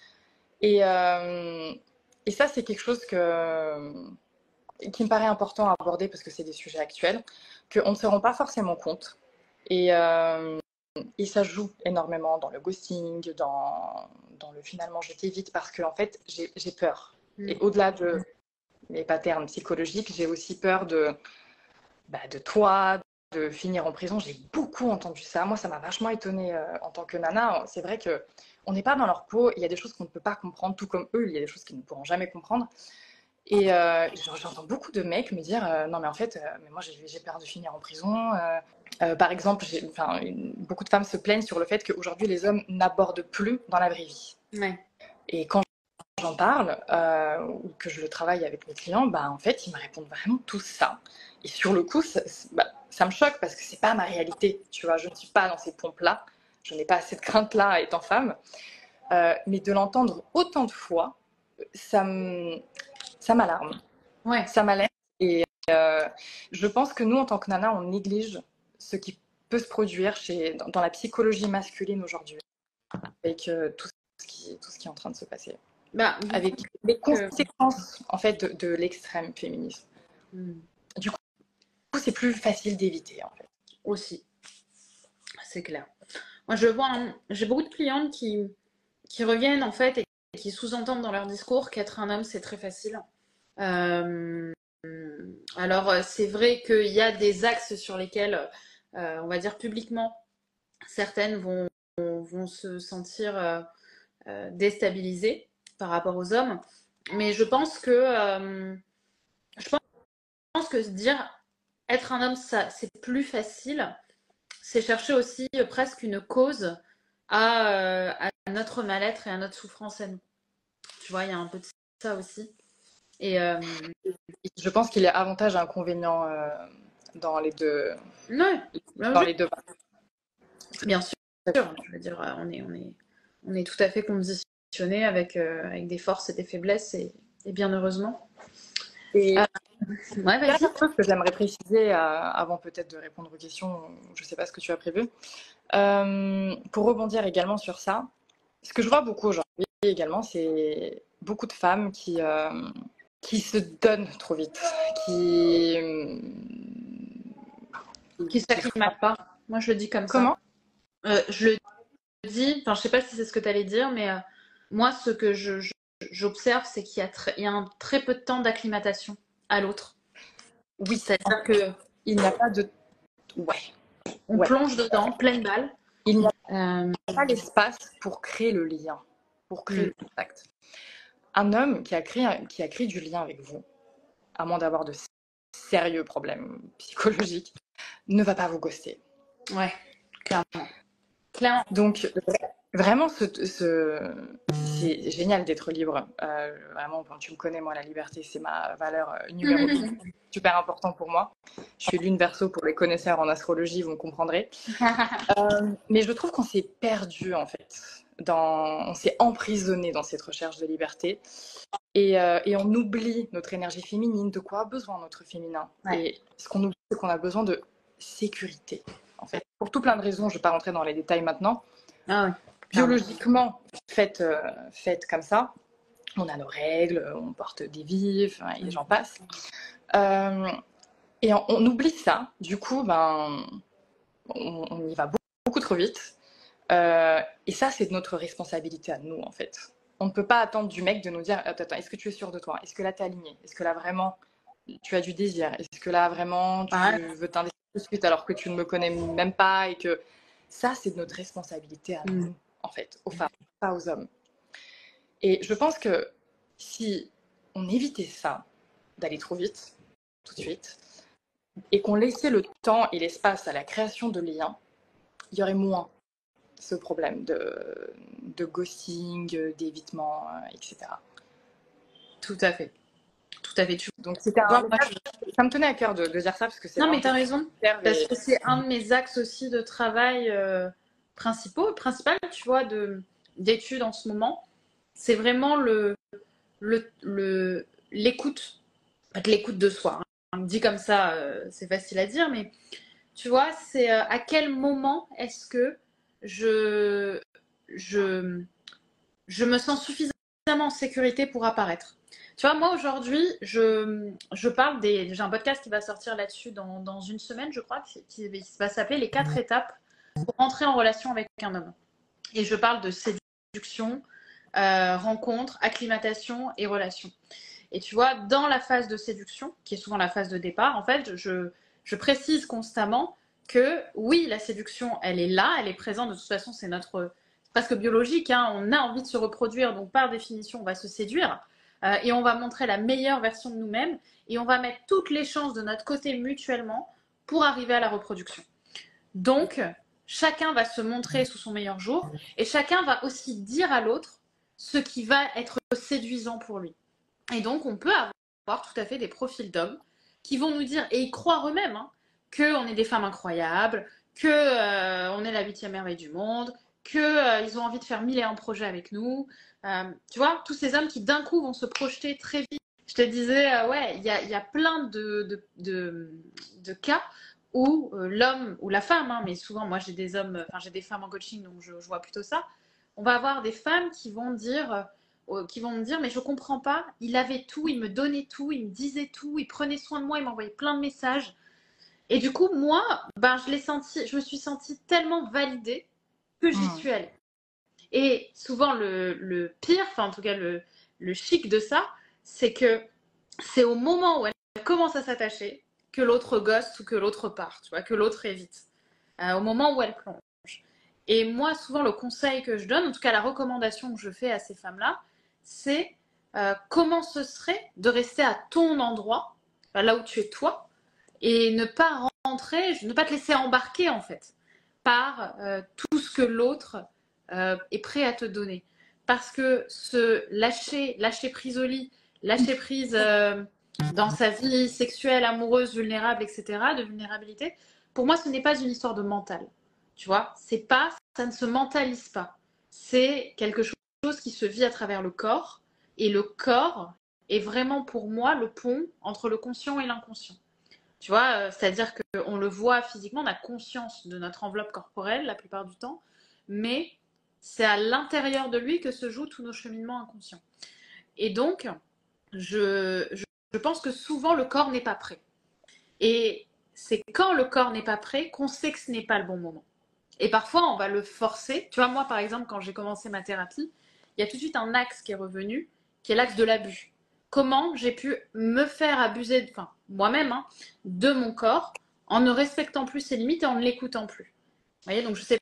Et ça, c'est quelque chose qui me paraît important à aborder parce que c'est des sujets actuels, qu'on ne se rend pas forcément compte. Et ça joue énormément dans le ghosting, dans le finalement je t'évite parce que en fait j'ai peur. Et au-delà de mes patterns psychologiques, j'ai aussi peur de toi, de finir en prison. J'ai beaucoup entendu ça. Moi, ça m'a vachement étonnée en tant que nana. C'est vrai qu'on n'est pas dans leur peau. Il y a des choses qu'on ne peut pas comprendre, tout comme eux, il y a des choses qu'ils ne pourront jamais comprendre. Et j'entends beaucoup de mecs me dire non mais en fait mais moi j'ai peur de finir en prison. Par exemple, beaucoup de femmes se plaignent sur le fait qu'aujourd'hui les hommes n'abordent plus dans la vraie vie. Ouais. Et quand j'en parle ou que je le travaille avec mes clients, en fait ils me répondent vraiment tout ça. Et sur le coup ça me choque parce que c'est pas ma réalité. Tu vois, je ne suis pas dans ces pompes-là. Je n'ai pas cette crainte-là étant femme. Mais de l'entendre autant de fois, ça m'alarme. Ouais. Ça m'alerte. Et je pense que nous, en tant que nana, on néglige ce qui peut se produire dans la psychologie masculine aujourd'hui, avec tout ce qui est en train de se passer. Avec les conséquences en fait de l'extrême féminisme. Du coup, c'est plus facile d'éviter en fait. Aussi. c'est clair. Moi, je vois, j'ai beaucoup de clientes qui reviennent en fait et qui sous-entendent dans leur discours qu'être un homme, c'est très facile. Euh, alors, c'est vrai qu'il y a des axes sur lesquels, on va dire publiquement, certaines vont se sentir déstabilisées par rapport aux hommes. Mais je pense que se dire être un homme, ça, c'est plus facile, c'est chercher aussi presque une cause à notre mal-être et à notre souffrance à nous. Tu vois, il y a un peu de ça aussi. Et Je pense qu'il y a avantage et inconvénient dans les deux, ouais, dans les deux. bien sûr. Je veux dire, on est tout à fait conditionné avec des forces et des faiblesses et bien heureusement. Et Ouais, vas-y. dernière chose que j'aimerais préciser avant peut-être de répondre aux questions, je ne sais pas ce que tu as prévu, pour rebondir également sur ça, ce que je vois beaucoup aujourd'hui également, c'est beaucoup de femmes qui se donnent trop vite, qui S'acclimatent pas. Moi, je le dis comme Comment ça. Je le dis, enfin, je sais pas si c'est ce que tu allais dire, mais moi, ce que j'observe, c'est qu'il y a un très peu de temps d'acclimatation à l'autre. Oui, C'est-à-dire que il n'y a pas de... Ouais. on plonge dedans, pleine balle. Il n'y a pas l'espace pour créer le lien, pour créer le contact. Un homme qui a créé du lien avec vous, à moins d'avoir de sérieux problèmes psychologiques, ne va pas vous ghoster. Ouais, clairement. Donc, vraiment, c'est génial d'être libre. Vraiment, quand tu me connais, moi, la liberté, c'est ma valeur numéro 1. Super important pour moi. Je suis lune verso pour les connaisseurs en astrologie, vous me comprendrez. Mais je trouve qu'on s'est perdu, en fait. On s'est emprisonné dans cette recherche de liberté. Et on oublie notre énergie féminine, de quoi a besoin notre féminin. Ouais. Et ce qu'on oublie, c'est qu'on a besoin de sécurité, en fait. Pour tout plein de raisons, je ne vais pas rentrer dans les détails maintenant. Ah ouais. Biologiquement, faites comme ça, on a nos règles, on porte des vifs, et j'en passe. Et on oublie ça. Du coup, on y va beaucoup trop vite. Et ça, c'est de notre responsabilité à nous, en fait. On ne peut pas attendre du mec de nous dire attends, est-ce que tu es sûr de toi? Est-ce que là, tu es aligné? Est-ce que là, vraiment, tu as du désir? Est-ce que là, vraiment, tu veux t'investir tout de suite alors que tu ne me connais même pas? Et que ça, c'est de notre responsabilité à nous, en fait, aux femmes, pas aux hommes. Et je pense que si on évitait ça, d'aller trop vite, tout de suite, et qu'on laissait le temps et l'espace à la création de liens, il y aurait moins ce problème de ghosting, d'évitement, etc. Tout à fait. Tout à fait. Donc ça me tenait à cœur de dire ça parce que c'est... Non, mais tu as raison. Parce que c'est un de mes axes aussi de travail principal, tu vois, d'études en ce moment. C'est vraiment l'écoute. Pas de l'écoute de soi. Hein. Dit comme ça, c'est facile à dire, mais tu vois, c'est à quel moment est-ce que je me sens suffisamment en sécurité pour apparaître. Tu vois, moi aujourd'hui, je parle j'ai un podcast qui va sortir là-dessus dans une semaine, je crois, qui va s'appeler Les 4 étapes pour entrer en relation avec un homme. Et je parle de séduction, rencontre, acclimatation et relation. Et tu vois, dans la phase de séduction, qui est souvent la phase de départ, en fait, je précise constamment que oui, la séduction, elle est là, elle est présente. De toute façon, c'est presque biologique. Hein, on a envie de se reproduire, donc par définition, on va se séduire. Et on va montrer la meilleure version de nous-mêmes. Et on va mettre toutes les chances de notre côté mutuellement pour arriver à la reproduction. Donc, chacun va se montrer sous son meilleur jour. Et chacun va aussi dire à l'autre ce qui va être séduisant pour lui. Et donc, on peut avoir tout à fait des profils d'hommes qui vont nous dire, et ils croient eux-mêmes, hein, qu'on est des femmes incroyables, qu'on est la 8e merveille du monde, qu'ils ont envie de faire 1001 projets avec nous. Tu vois, tous ces hommes qui d'un coup vont se projeter très vite. Je te disais, ouais, il y a plein de cas où l'homme ou la femme, hein, mais souvent, moi j'ai des femmes en coaching, donc je vois plutôt ça. On va avoir des femmes qui vont me dire, mais je comprends pas, il avait tout, il me donnait tout, il me disait tout, il prenait soin de moi, il m'envoyait plein de messages. Et du coup, moi, ben, je me suis sentie tellement validée que j'y suis allée. Et souvent, le pire, enfin en tout cas le chic de ça, c'est que c'est au moment où elle commence à s'attacher que l'autre ghost ou que l'autre part, tu vois, que l'autre évite. Au moment où elle plonge. Et moi, souvent, le conseil que je donne, en tout cas la recommandation que je fais à ces femmes-là, c'est comment ce serait de rester à ton endroit, là où tu es toi, et ne pas rentrer, ne pas te laisser embarquer en fait par tout ce que l'autre est prêt à te donner. Parce que se lâcher prise au lit, lâcher prise dans sa vie sexuelle, amoureuse, vulnérable, etc., de vulnérabilité, pour moi, ce n'est pas une histoire de mental. Tu vois, ça ne se mentalise pas. C'est quelque chose qui se vit à travers le corps. Et le corps est vraiment pour moi le pont entre le conscient et l'inconscient. Tu vois, c'est-à-dire qu'on le voit physiquement, on a conscience de notre enveloppe corporelle la plupart du temps, mais c'est à l'intérieur de lui que se jouent tous nos cheminements inconscients. Et donc, je pense que souvent le corps n'est pas prêt. Et c'est quand le corps n'est pas prêt qu'on sait que ce n'est pas le bon moment. Et parfois, on va le forcer. Tu vois, moi, par exemple, quand j'ai commencé ma thérapie, il y a tout de suite un axe qui est revenu, qui est l'axe de l'abus. Comment j'ai pu me faire abuser, enfin, moi-même, hein, de mon corps en ne respectant plus ses limites et en ne l'écoutant plus. Vous voyez, donc je sais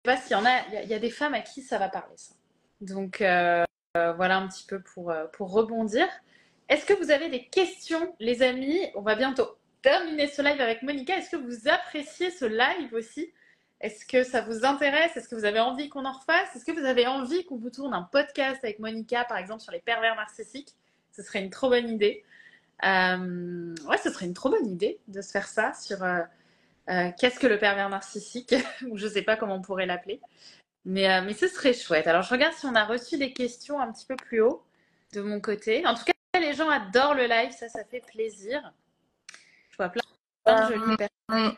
pas s'il y en a, il y a des femmes à qui ça va parler, ça. Donc, voilà un petit peu pour rebondir. Est-ce que vous avez des questions, les amis? On va bientôt terminer ce live avec Monica. Est-ce que vous appréciez ce live aussi? Est-ce que ça vous intéresse? Est-ce que vous avez envie qu'on en refasse? Est-ce que vous avez envie qu'on vous tourne un podcast avec Monica, par exemple, sur les pervers narcissiques? Ce serait une trop bonne idée. Ouais, ce serait une trop bonne idée de se faire ça sur qu'est-ce que le pervers narcissique, ou je sais pas comment on pourrait l'appeler. Mais ce serait chouette. Alors, je regarde si on a reçu des questions un petit peu plus haut de mon côté. En tout cas, les gens adorent le live, ça fait plaisir. Je vois plein de jolies personnes.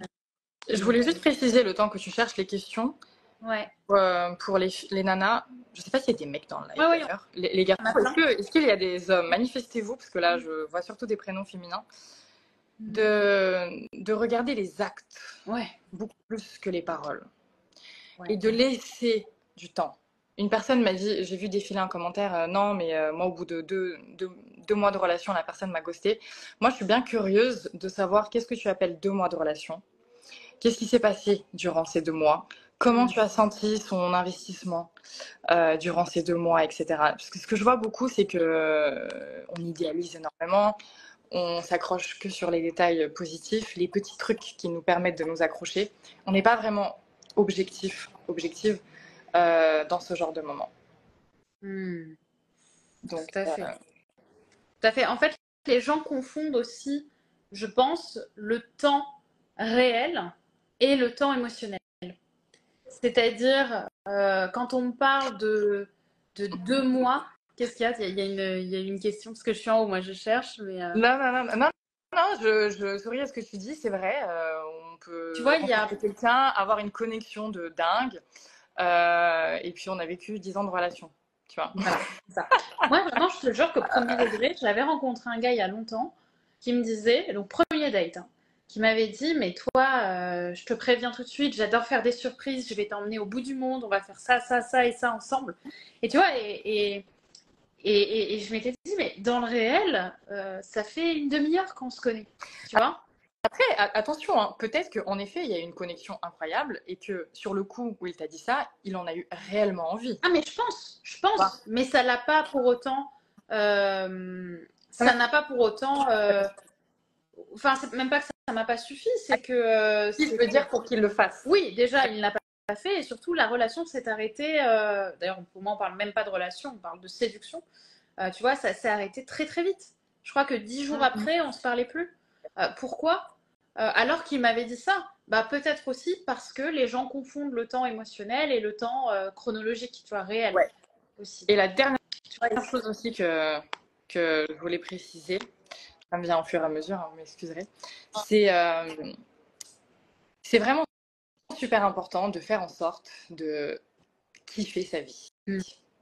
Je voulais juste préciser le temps que tu cherches les questions. Ouais. Pour les nanas, je sais pas s'il y a des mecs dans le live Ouais, d'ailleurs. Les garçons, est-ce qu'il y a des hommes? Manifestez-vous, parce que là, je vois surtout des prénoms féminins. De regarder les actes beaucoup plus que les paroles. Et de laisser du temps. Une personne m'a dit, j'ai vu défiler un commentaire, non, mais moi, au bout de deux mois de relation, la personne m'a ghosté. Moi, je suis bien curieuse de savoir qu'est-ce que tu appelles 2 mois de relation. Qu'est-ce qui s'est passé durant ces 2 mois? Comment tu as senti son investissement durant ces 2 mois, etc. Parce que ce que je vois beaucoup, c'est que on idéalise énormément, on s'accroche que sur les détails positifs, les petits trucs qui nous permettent de nous accrocher. On n'est pas vraiment objective dans ce genre de moment. Donc, tout à fait. Tout à fait. En fait, les gens confondent aussi, je pense, le temps réel et le temps émotionnel. C'est-à-dire, quand on me parle de 2 mois, qu'est-ce qu'il y a? Il y a une question, parce que je suis en haut, moi je cherche, mais... Non, je souris à ce que tu dis, c'est vrai. On peut tu vois, il y a quelqu'un, avoir une connexion de dingue, et puis on a vécu 10 ans de relation, tu vois. Voilà, c'est ça. Moi, vraiment, je te jure que premier degré, j'avais rencontré un gars il y a longtemps qui me disait, donc premier date, hein, qui m'avait dit, mais toi, je te préviens tout de suite, j'adore faire des surprises, je vais t'emmener au bout du monde, on va faire ça, ça, ça et ça ensemble. Et tu vois, et je m'étais dit, mais dans le réel, ça fait une demi-heure qu'on se connaît, tu vois. Après, attention, hein, peut-être qu'en effet, il y a une connexion incroyable et que sur le coup où il t'a dit ça, il en a eu réellement envie. Ah, mais je pense, mais ça l'a pas pour autant. Ça n'a pas pour autant. Enfin, c'est même pas que ça m'a pas suffi, c'est que. Je veux dire pour qu'il le fasse. Oui, déjà, il ne l'a pas fait et surtout, la relation s'est arrêtée. D'ailleurs, pour moi, on parle même pas de relation, on parle de séduction. Tu vois, ça s'est arrêté très très vite. Je crois que 10 jours après, on se parlait plus. Pourquoi? Alors qu'il m'avait dit ça. Bah, peut-être aussi parce que les gens confondent le temps émotionnel et le temps chronologique, tu vois, réel. Ouais. Aussi. Et la dernière chose aussi que je voulais préciser, ça me vient au fur et à mesure, hein, vous m'excuserez, c'est vraiment super important de faire en sorte de kiffer sa vie.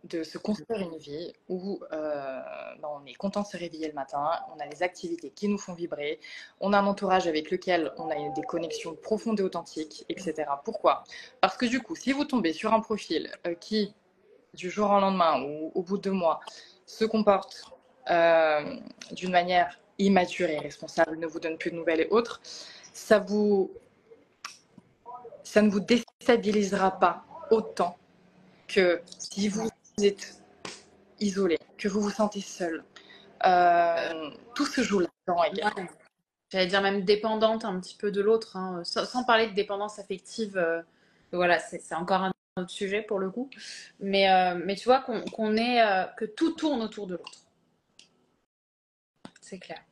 de se construire une vie où on est content de se réveiller le matin, on a des activités qui nous font vibrer, on a un entourage avec lequel on a des connexions profondes et authentiques, etc. Pourquoi? Parce que du coup, si vous tombez sur un profil qui, du jour au lendemain ou au bout de 2 mois, se comporte d'une manière immature et irresponsable, ne vous donne plus de nouvelles et autres, ça ne vous déstabilisera pas autant que si vous êtes isolé, que vous vous sentez seul. Tout se joue là-dedans également. Ouais. J'allais dire même dépendante un petit peu de l'autre, hein. Sans parler de dépendance affective. Voilà, c'est encore un autre sujet pour le coup. Mais tu vois que tout tourne autour de l'autre. C'est clair.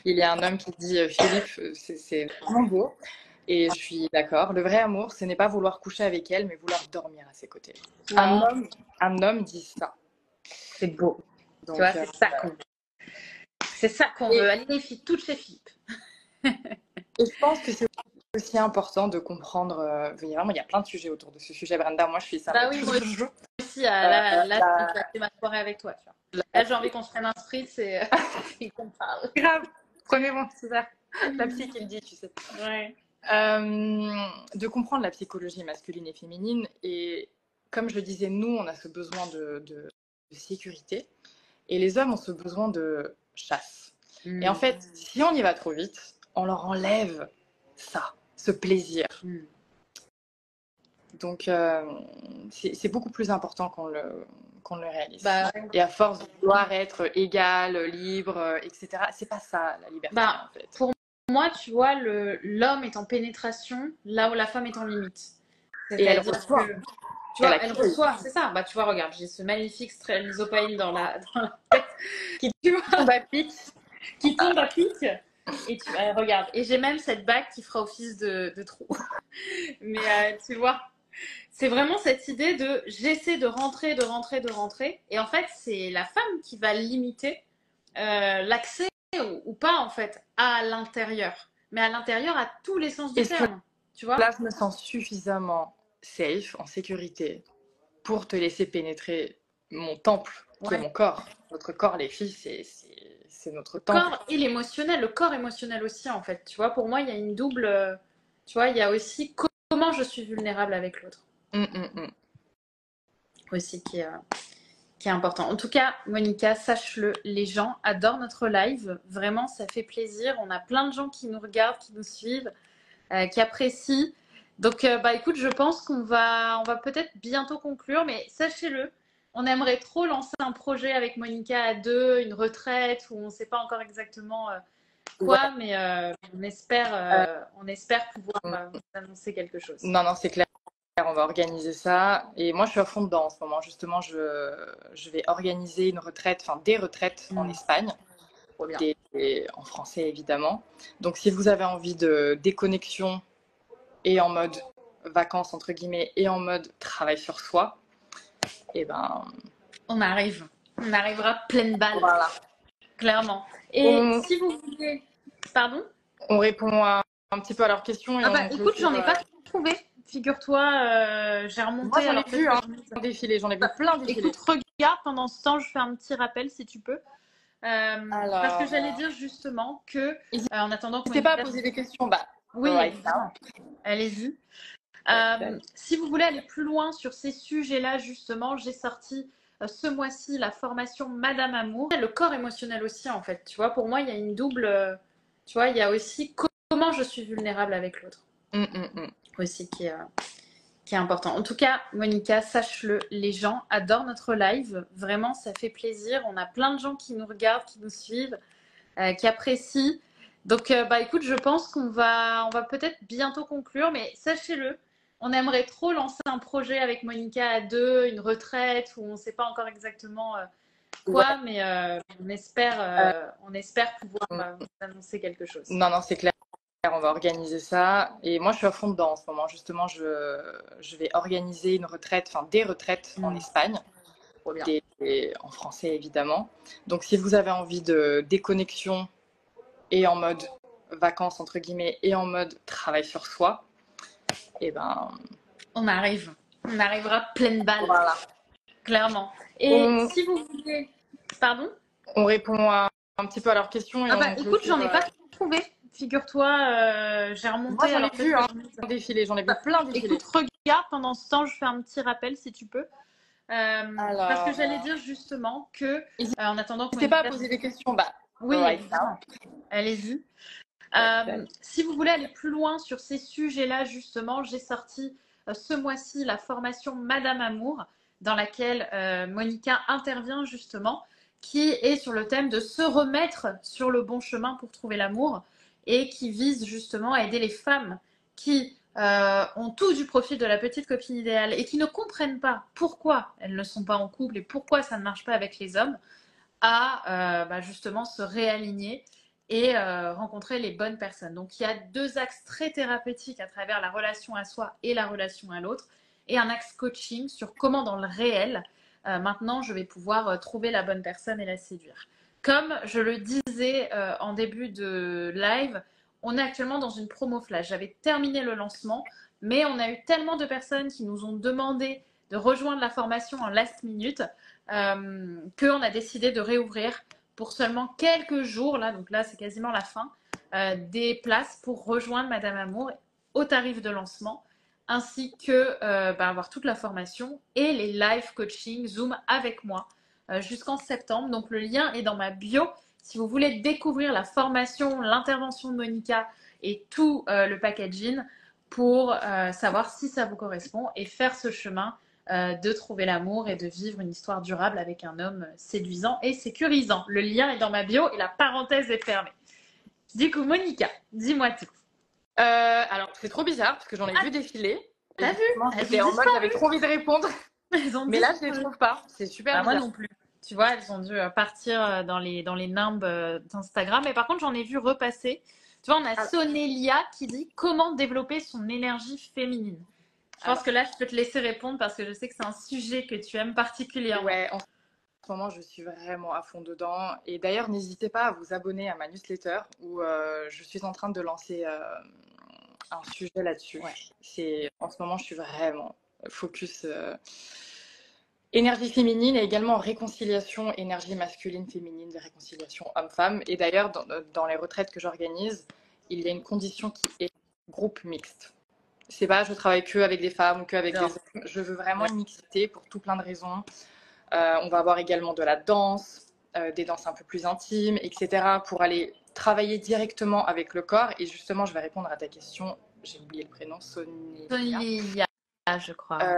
Il y a un homme qui dit Philippe, c'est vraiment beau. Et je suis d'accord. Le vrai amour, ce n'est pas vouloir coucher avec elle, mais vouloir dormir à ses côtés. Un homme dit ça. C'est beau. Donc, tu vois, c'est ça qu'on veut. C'est ça qu'on veut. Allez les filles, toutes chez Philippe. Et je pense que c'est aussi important de comprendre. Vraiment, il y a plein de sujets autour de ce sujet, Brenda. Moi, je suis ça. Bah oui, moi aussi. Là, c'est ma soirée avec toi. Tu vois. Là, j'ai envie qu'on se prenne un spritz et qu'on parle. Grave. Prenez mon petit verre. La psy qui le dit, tu sais. Ouais. De comprendre la psychologie masculine et féminine. Et comme je le disais, nous, on a ce besoin de sécurité. Et les hommes ont ce besoin de chasse. Et en fait, si on y va trop vite, on leur enlève ça, ce plaisir. Donc, c'est beaucoup plus important qu'on le réalise. Et à force de vouloir être égal, libre, etc., c'est pas ça la liberté, en fait. Pour moi, tu vois, l'homme est en pénétration, là où la femme est en limite. Et elle reçoit. Tu vois, elle reçoit, c'est ça. Bah, tu vois, regarde, j'ai ce magnifique Streptopain dans la tête qui tombe à pic. Et regarde, et j'ai même cette bague qui fera office de trou. Mais tu vois, c'est vraiment cette idée de j'essaie de rentrer. Et en fait, c'est la femme qui va limiter l'accès ou pas, en fait, à l'intérieur. Mais à l'intérieur, à tous les sens du terme. Tu vois ? Là, je me sens suffisamment safe, en sécurité, pour te laisser pénétrer mon temple, qui est mon corps. Notre corps, les filles, c'est notre temple. Le corps et l'émotionnel, le corps émotionnel aussi, en fait. Tu vois, pour moi, il y a une double... Tu vois, il y a aussi comment je suis vulnérable avec l'autre. Aussi qui est important. En tout cas, Monica, sache-le, les gens adorent notre live. Vraiment, ça fait plaisir. On a plein de gens qui nous regardent, qui nous suivent, qui apprécient. Donc, écoute, je pense qu'on va peut-être bientôt conclure, mais sachez-le, on aimerait trop lancer un projet avec Monica à deux, une retraite où on ne sait pas encore exactement quoi, mais on espère pouvoir vous annoncer quelque chose. Non, c'est clair. On va organiser ça. Et moi, je suis à fond dedans en ce moment. Justement, je vais organiser une retraite, des retraites en Espagne. En français, évidemment. Donc, si vous avez envie de déconnexion et en mode vacances, entre guillemets, et en mode travail sur soi, on arrivera pleine balle. Voilà. Clairement. Et si vous voulez... Pardon ? On répond un petit peu à leurs questions. Écoute, j'en ai pas trouvé. Figure-toi, j'ai remonté. Moi, j'en ai vu j'en ai vu plein défilés. Écoute, regarde, pendant ce temps, je fais un petit rappel si tu peux. Parce que j'allais dire justement que, en attendant... N'hésitez pas à poser des questions. Oui, évidemment. Allez-y. Si vous voulez aller plus loin sur ces sujets-là, justement, j'ai sorti ce mois-ci la formation Madame Amour. Le corps émotionnel aussi, en fait. Tu vois, pour moi, il y a une double... Tu vois, il y a aussi comment je suis vulnérable avec l'autre. Aussi qui est important. En tout cas, Monica, sache-le, les gens adorent notre live. Vraiment, ça fait plaisir. On a plein de gens qui nous regardent, qui nous suivent, qui apprécient. Donc, écoute, je pense qu'on va peut-être bientôt conclure, mais sachez-le, on aimerait trop lancer un projet avec Monica à deux, une retraite où on ne sait pas encore exactement quoi, mais on espère pouvoir vous annoncer quelque chose. Non, c'est clair. On va organiser ça. Et moi, je suis à fond dedans en ce moment. Justement, je vais organiser une retraite, des retraites en Espagne. En français, évidemment. Donc, si vous avez envie de déconnexion et en mode vacances, entre guillemets, et en mode travail sur soi, on arrivera pleine balle. Voilà. Clairement. Et On, si vous voulez... Pardon? on répond un petit peu à leurs questions et Ah bah on écoute, clôture. j'en ai pas trouvé. Figure-toi, j'ai Moi, remonté. j'en ai Alors peut-être vu que un j'en ai- défilé, j'en ai vu plein défiler. Écoute, regarde pendant ce temps, je fais un petit rappel si tu peux. Parce que Alors, j'allais dire justement que, en attendant qu'on n'hésitez pas à libère... poser des questions. Bah, Oui, right now. évidemment. Allez-y. Ouais. Si vous voulez aller plus loin sur ces sujets-là, justement, j'ai sorti ce mois-ci la formation Madame Amour, dans laquelle Monica intervient justement, qui est sur le thème de se remettre sur le bon chemin pour trouver l'amour et qui vise justement à aider les femmes qui ont tout du profil de la petite copine idéale et qui ne comprennent pas pourquoi elles ne sont pas en couple et pourquoi ça ne marche pas avec les hommes, à justement se réaligner et rencontrer les bonnes personnes. Donc il y a deux axes très thérapeutiques à travers la relation à soi et la relation à l'autre, et un axe coaching sur comment dans le réel, maintenant je vais pouvoir trouver la bonne personne et la séduire. Comme je le disais en début de live, on est actuellement dans une promo flash. J'avais terminé le lancement, mais on a eu tellement de personnes qui nous ont demandé de rejoindre la formation en last minute qu'on a décidé de réouvrir pour seulement quelques jours, là, donc là c'est quasiment la fin, des places pour rejoindre Madame Amour au tarif de lancement, ainsi que avoir toute la formation et les live coaching Zoom avec moi jusqu'en septembre. Donc le lien est dans ma bio. Si vous voulez découvrir la formation, l'intervention de Monica et tout le packaging pour savoir si ça vous correspond et faire ce chemin de trouver l'amour et de vivre une histoire durable avec un homme séduisant et sécurisant. Le lien est dans ma bio et la parenthèse est fermée. Du coup, Monica, dis-moi tout. Alors, c'est trop bizarre parce que j'en ai vu défiler. T'as vu? J'étais en mode, j'avais trop envie de répondre. Mais là, je les trouve pas. C'est super Moi bizarre. non plus. Tu vois, elles ont dû partir dans les nimbes d'Instagram. Mais par contre, j'en ai vu repasser. Tu vois, on a Sonélia qui dit comment développer son énergie féminine. Je pense que là, je peux te laisser répondre parce que je sais que c'est un sujet que tu aimes particulièrement. Ouais, en ce moment, je suis vraiment à fond dedans. Et d'ailleurs, n'hésitez pas à vous abonner à ma newsletter où je suis en train de lancer un sujet là-dessus. Ouais. En ce moment, je suis vraiment focus énergie féminine et également réconciliation énergie masculine, féminine, réconciliation homme-femme. Et d'ailleurs, dans les retraites que j'organise, il y a une condition qui est groupe mixte. C'est pas je travaille que avec des femmes ou que avec des hommes. Je veux vraiment une mixité pour tout plein de raisons. On va avoir également de la danse, des danses un peu plus intimes, etc. pour aller travailler directement avec le corps. Et justement, je vais répondre à ta question. J'ai oublié le prénom, Sonia, je crois.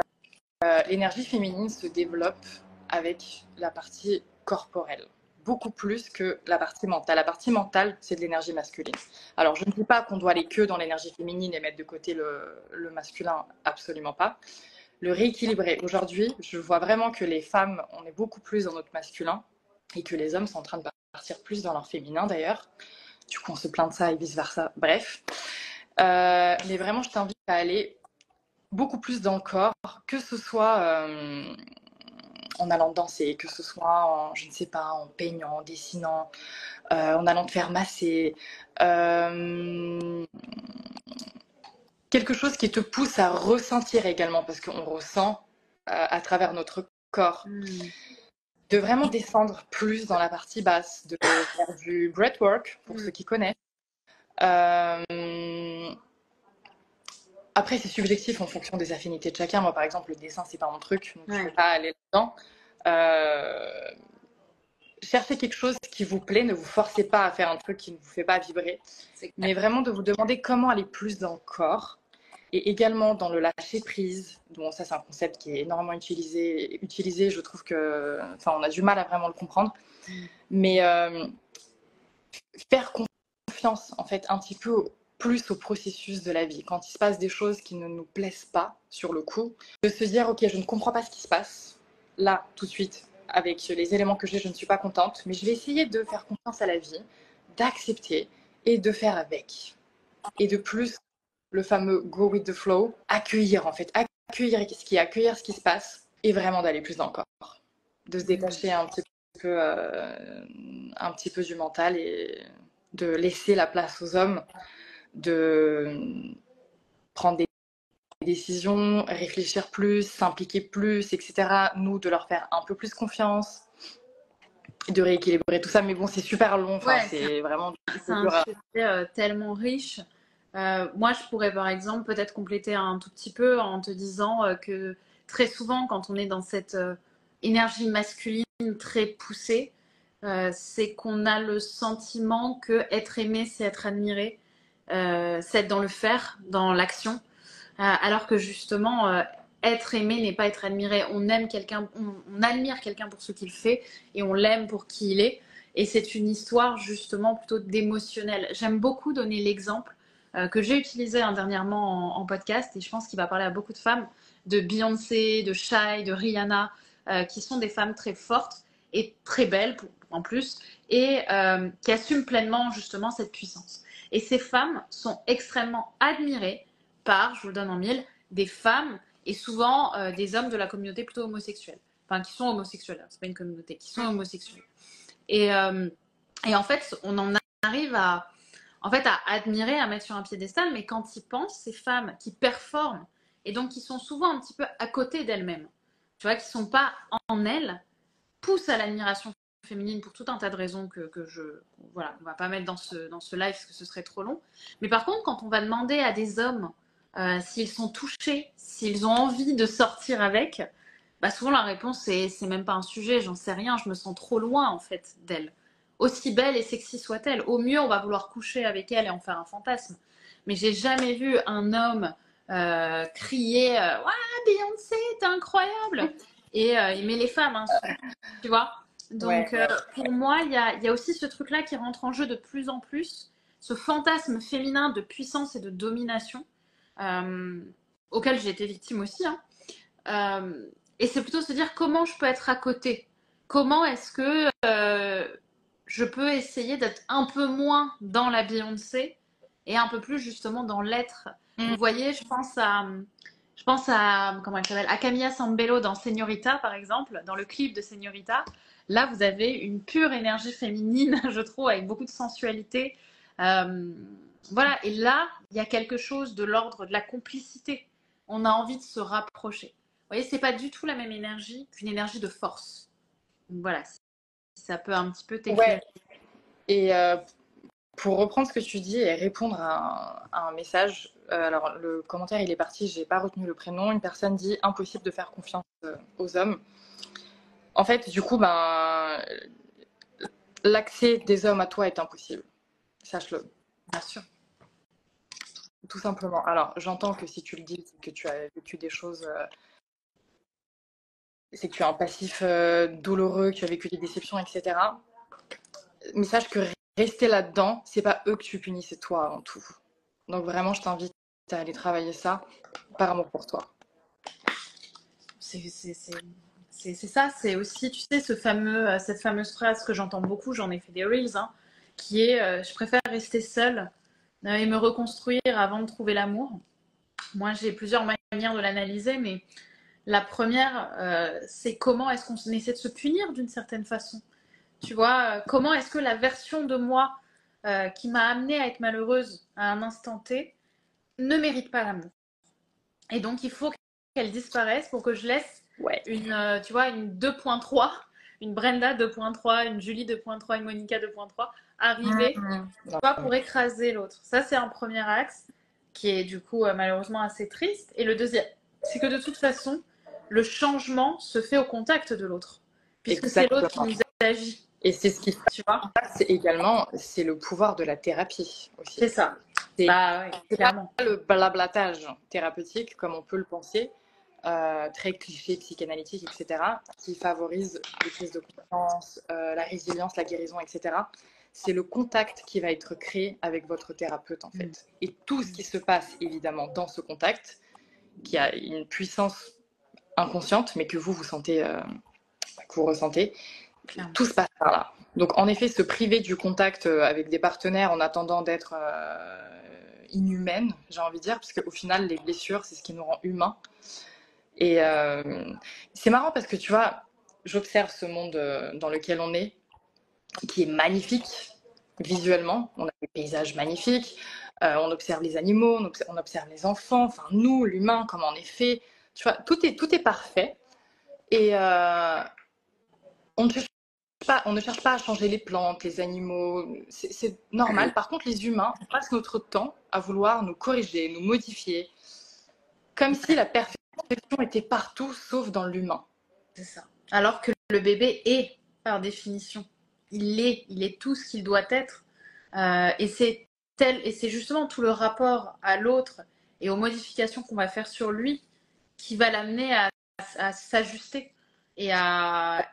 L'énergie féminine se développe avec la partie corporelle, beaucoup plus que la partie mentale. La partie mentale, c'est de l'énergie masculine. Alors, je ne dis pas qu'on doit aller que dans l'énergie féminine et mettre de côté le masculin, absolument pas. Le rééquilibrer. Aujourd'hui, je vois vraiment que les femmes, on est beaucoup plus dans notre masculin et que les hommes sont en train de partir plus dans leur féminin d'ailleurs. Du coup, on se plaint de ça et vice-versa. Bref. Mais vraiment, je t'invite à aller beaucoup plus dans le corps, que ce soit en allant danser, que ce soit en, je ne sais pas, en peignant, en dessinant, en allant te faire masser. Quelque chose qui te pousse à ressentir également, parce qu'on ressent à travers notre corps. De vraiment descendre plus dans la partie basse, de faire du breathwork, pour ceux qui connaissent. Après, c'est subjectif en fonction des affinités de chacun. Moi, par exemple, le dessin, c'est pas mon truc, donc je ne vais pas aller là-dedans. Cherchez quelque chose qui vous plaît, ne vous forcez pas à faire un truc qui ne vous fait pas vibrer, mais vraiment de vous demander comment aller plus dans le corps et également dans le lâcher prise. Bon, ça, c'est un concept qui est énormément utilisé. Je trouve que, enfin, on a du mal à vraiment le comprendre, mais faire confiance, en fait, un petit peu plus au processus de la vie. Quand il se passe des choses qui ne nous plaisent pas sur le coup, de se dire, ok, je ne comprends pas ce qui se passe là, tout de suite, avec les éléments que j'ai, je ne suis pas contente, mais je vais essayer de faire confiance à la vie, d'accepter et de faire avec. Et de plus, le fameux go with the flow, accueillir en fait, accueillir ce qui se passe et vraiment d'aller plus dans le corps. De se détacher un petit peu du mental et de laisser la place aux hommes, de prendre des décisions, réfléchir plus, s'impliquer plus, etc. Nous, de leur faire un peu plus confiance, de rééquilibrer tout ça. Mais bon, c'est super long. Enfin, Ouais, c'est vraiment c'est un sujet tellement riche. Moi, je pourrais par exemple peut-être compléter un tout petit peu en te disant que très souvent, quand on est dans cette énergie masculine très poussée, c'est qu'on a le sentiment que être aimé, c'est être admiré, c'est être dans le faire, dans l'action, alors que justement, être aimé n'est pas être admiré. On aime quelqu'un, on admire quelqu'un pour ce qu'il fait et on l'aime pour qui il est. Et c'est une histoire justement plutôt d'émotionnel. J'aime beaucoup donner l'exemple que j'ai utilisé dernièrement en podcast et je pense qu'il va parler à beaucoup de femmes, de Beyoncé, de Shai, de Rihanna, qui sont des femmes très fortes et très belles en plus et qui assument pleinement justement cette puissance. Et ces femmes sont extrêmement admirées par, je vous le donne en mille, des femmes et souvent des hommes de la communauté plutôt homosexuelle. Enfin, qui sont homosexuels, c'est pas une communauté, qui sont homosexuels. Et en fait, on en arrive à admirer, à mettre sur un piédestal, mais quand ils pensent, ces femmes qui performent et donc qui sont souvent un petit peu à côté d'elles-mêmes, tu vois, qui sont pas en elles, poussent à l'admiration féminine pour tout un tas de raisons voilà, on va pas mettre dans ce live parce que ce serait trop long. Mais par contre, quand on va demander à des hommes s'ils sont touchés, s'ils ont envie de sortir avec, bah souvent la réponse c'est même pas un sujet, j'en sais rien, je me sens trop loin en fait d'elle. Aussi belle et sexy soit-elle, au mieux on va vouloir coucher avec elle et en faire un fantasme. Mais j'ai jamais vu un homme crier ouais, Beyoncé, t'es incroyable et il met les femmes, hein, tu vois. Donc pour moi, il y a aussi ce truc-là qui rentre en jeu de plus en plus, ce fantasme féminin de puissance et de domination auquel j'ai été victime aussi, hein. Et c'est plutôt se dire comment je peux être à côté. Comment est-ce que je peux essayer d'être un peu moins dans la Beyoncé et un peu plus justement dans l'être. Vous voyez, je pense à comment elle s'appelle, à Camilla Sambello dans Señorita par exemple, dans le clip de Señorita. Là, vous avez une pure énergie féminine, je trouve, avec beaucoup de sensualité. Voilà, et là, il y a quelque chose de l'ordre de la complicité. On a envie de se rapprocher. Vous voyez, c'est pas du tout la même énergie qu'une énergie de force. Donc voilà, si ça peut un petit peu t'éclairer. Ouais. Et pour reprendre ce que tu dis et répondre à un message, alors le commentaire il est parti, j'ai pas retenu le prénom. Une personne dit impossible de faire confiance aux hommes. En fait, du coup, ben, l'accès des hommes à toi est impossible. Sache-le. Bien sûr. Tout simplement. Alors, j'entends que si tu le dis, que tu as vécu des choses, c'est que tu as un passif douloureux, que tu as vécu des déceptions, etc. Mais sache que rester là-dedans, c'est pas eux que tu punis, c'est toi avant tout. Donc vraiment, je t'invite à aller travailler ça par amour pour toi. C'est ça, c'est aussi, tu sais, cette fameuse phrase que j'entends beaucoup, j'en ai fait des reels, hein, qui est je préfère rester seule et me reconstruire avant de trouver l'amour. Moi, j'ai plusieurs manières de l'analyser, mais la première, c'est comment est-ce qu'on essaie de se punir d'une certaine façon. Tu vois, comment est-ce que la version de moi qui m'a amenée à être malheureuse à un instant T ne mérite pas l'amour. Et donc, il faut qu'elle disparaisse pour que je laisse tu vois, une 2.3, une Brenda 2.3, une Julie 2.3, une Monica 2.3 arriver tu vois, pour écraser l'autre. Ça, c'est un premier axe qui est du coup malheureusement assez triste. Et le deuxième, c'est que de toute façon, le changement se fait au contact de l'autre. Puisque c'est l'autre qui nous agit. Et c'est ce qui se passe également, c'est le pouvoir de la thérapie aussi. C'est ça. C'est clairement. Pas le blablatage thérapeutique comme on peut le penser, très cliché, psychanalytique, etc., qui favorise les prises de confiance, la résilience, la guérison, etc. C'est le contact qui va être créé avec votre thérapeute en fait. Et tout ce qui se passe évidemment dans ce contact, qui a une puissance inconsciente, mais que vous sentez, que vous ressentez, tout se passe par là. Donc en effet, se priver du contact avec des partenaires en attendant d'être inhumaine, j'ai envie de dire, parce qu'au final, les blessures, c'est ce qui nous rend humains. Et c'est marrant parce que tu vois, j'observe ce monde dans lequel on est, qui est magnifique visuellement. On a des paysages magnifiques, On observe les animaux, on observe les enfants, enfin nous, l'humain, comment on est fait. Tu vois, tout est parfait. Et on ne cherche pas à changer les plantes, les animaux. C'est normal. Par contre, les humains, on passe notre temps à vouloir nous corriger, nous modifier, comme si la perfection était partout, sauf dans l'humain. C'est ça. Alors que le bébé est, par définition, il est tout ce qu'il doit être. Et c'est justement tout le rapport à l'autre et aux modifications qu'on va faire sur lui qui va l'amener à s'ajuster et à.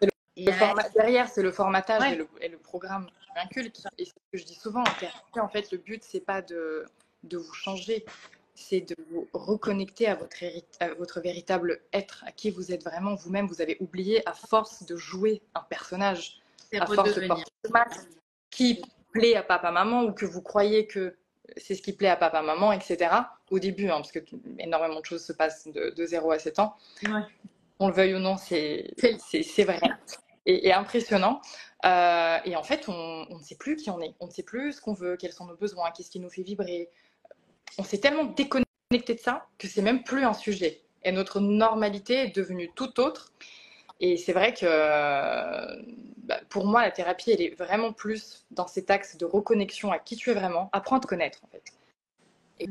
Derrière, c'est le formatage Ouais. et le programme inculque. Et c'est ce que je dis souvent en thérapie, en fait, le but, c'est pas de vous changer, c'est de vous reconnecter à votre véritable être, à qui vous êtes vraiment vous-même. Vous avez oublié, à force de jouer un personnage, C'est à force de redevenir. porter ce masque qui plaît à papa-maman ou que vous croyez que c'est ce qui plaît à papa-maman, etc. Au début, parce que énormément de choses se passent de 0 à 7 ans. Ouais. On le veuille ou non, c'est vrai et impressionnant. Et en fait, on ne sait plus qui on est. On ne sait plus ce qu'on veut, quels sont nos besoins, qu'est-ce qui nous fait vibrer. On s'est tellement déconnecté de ça que c'est même plus un sujet. Et notre normalité est devenue tout autre. Et c'est vrai que pour moi, la thérapie, elle est vraiment plus dans cet axe de reconnexion à qui tu es vraiment, apprendre à te connaître en fait. Et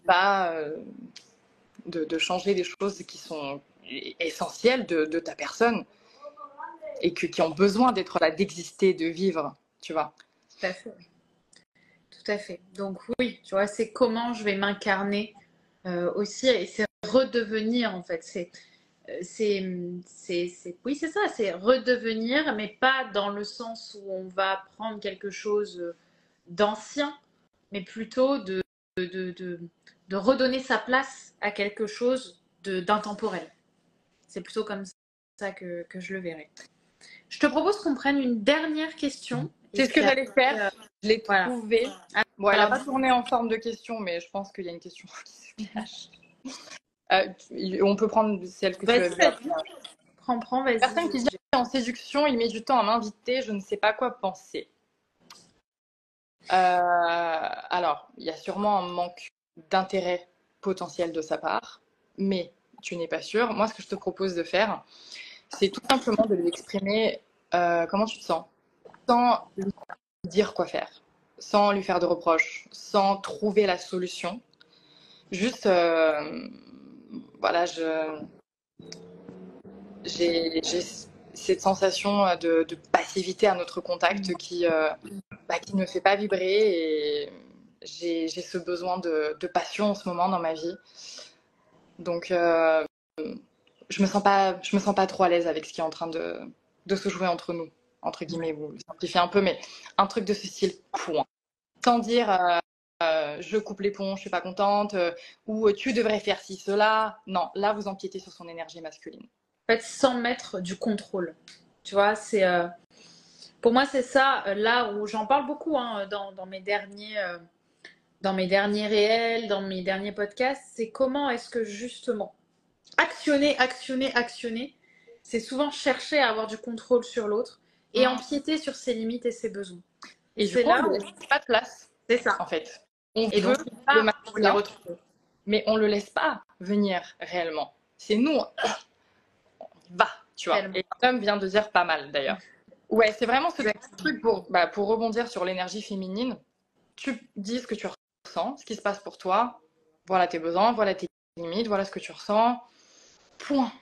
pas de changer des choses qui sont essentielles de ta personne et qui ont besoin d'être là, d'exister, de vivre, tu vois. Tout à fait. Tout à fait. Donc oui, tu vois, c'est comment je vais m'incarner aussi et c'est redevenir en fait. Oui, c'est ça, c'est redevenir, mais pas dans le sens où on va prendre quelque chose d'ancien, mais plutôt de redonner sa place à quelque chose d'intemporel. C'est plutôt comme ça que je le verrai. Je te propose qu'on prenne une dernière question. C'est ce que j'allais faire. Je l'ai trouvé. Voilà. Bon, elle n'a pas tourné en forme de question, mais je pense qu'il y a une question qui se cache. On peut prendre celle que tu veux. Prends, vas-y. Personne qui dit en séduction, il met du temps à m'inviter, je ne sais pas quoi penser. Alors, il y a sûrement un manque d'intérêt potentiel de sa part, mais tu n'es pas sûr. Moi, ce que je te propose de faire, c'est tout simplement de lui exprimer comment tu te sens, sans lui dire quoi faire, sans lui faire de reproches, sans trouver la solution. Juste, voilà, j'ai cette sensation de passivité à notre contact qui ne me fait pas vibrer et j'ai ce besoin de passion en ce moment dans ma vie. Donc, je me sens pas trop à l'aise avec ce qui est en train de se jouer entre nous, entre guillemets, vous le simplifiez un peu, mais un truc de ce style, point. Sans dire je coupe les ponts, je suis pas contente, ou tu devrais faire ci, cela. Non, là, vous empiétez sur son énergie masculine. En fait, sans mettre du contrôle. Tu vois, pour moi, c'est ça, là où j'en parle beaucoup dans mes derniers réels, dans mes derniers podcasts, c'est comment est-ce que justement actionner, c'est souvent chercher à avoir du contrôle sur l'autre et empiéter sur ses limites et ses besoins. Et c'est là où il n'y a pas de place. C'est ça. En fait. On et veut donc, le masculin, mais on ne le laisse pas venir réellement. C'est nous, on va, tu vois. Et l'homme vient de dire pas mal d'ailleurs. Ouais, c'est vraiment ce truc pour rebondir sur l'énergie féminine. Tu dis ce que tu ressens, ce qui se passe pour toi. Voilà tes besoins, voilà tes limites, voilà ce que tu ressens. Point.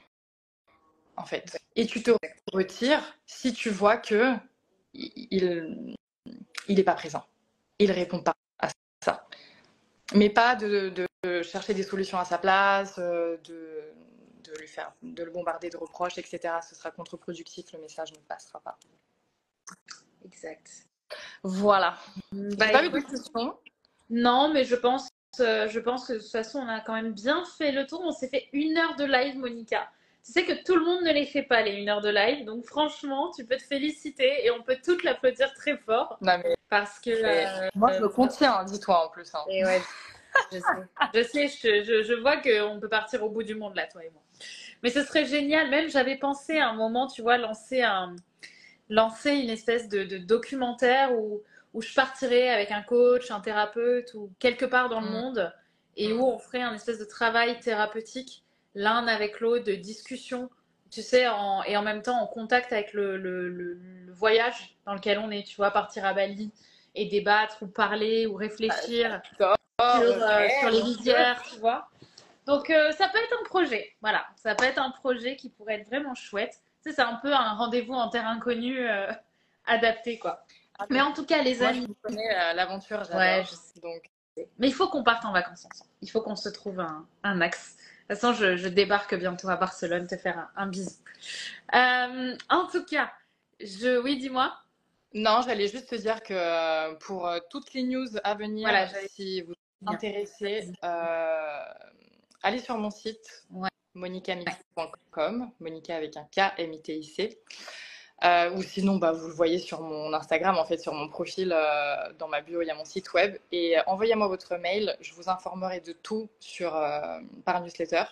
En fait. Et tu te retires si tu vois que il n'est pas présent. Il répond pas à ça. Mais pas de chercher des solutions à sa place, de le bombarder de reproches, etc. Ce sera contre-productif, le message ne passera pas. Exact. Voilà. J'ai pas eu de questions. Non, mais je pense que de toute façon, on a quand même bien fait le tour. On s'est fait 1 heure de live, Monica. Tu sais que tout le monde ne les fait pas, les 1 heure de live. Donc franchement, tu peux te féliciter et on peut toutes l'applaudir très fort. Non, mais parce que moi, je me contiens, dis-toi en plus. Et ouais, je sais, je vois qu'on peut partir au bout du monde là, toi et moi. Mais ce serait génial. Même j'avais pensé à un moment, tu vois, lancer une espèce de documentaire où où je partirais avec un coach, un thérapeute ou quelque part dans le monde et où on ferait un espèce de travail thérapeutique l'un avec l'autre, de discussion, tu sais, et en même temps en contact avec le voyage dans lequel on est, tu vois, partir à Bali et débattre ou parler ou réfléchir sur les lisières, tu vois. Donc ça peut être un projet, voilà, ça peut être un projet qui pourrait être vraiment chouette. Tu sais, c'est un peu un rendez-vous en terre inconnue adapté, quoi. Mais en tout cas, les Moi, amis. je connais l'aventure, j'adore. Ouais, je sais. Donc, Mais il faut qu'on parte en vacances ensemble. Il faut qu'on se trouve un axe. De toute façon, je débarque bientôt à Barcelone te faire un bisou. En tout cas, oui, dis-moi. non, j'allais juste te dire que pour toutes les news à venir, Voilà, si vous êtes intéressés, allez sur mon site Ouais. monicamitic.com, Monica avec un K, M-I-T-I-C. Ou sinon, vous le voyez sur mon Instagram, en fait, sur mon profil, dans ma bio, il y a mon site web. Et envoyez-moi votre mail, je vous informerai de tout par newsletter.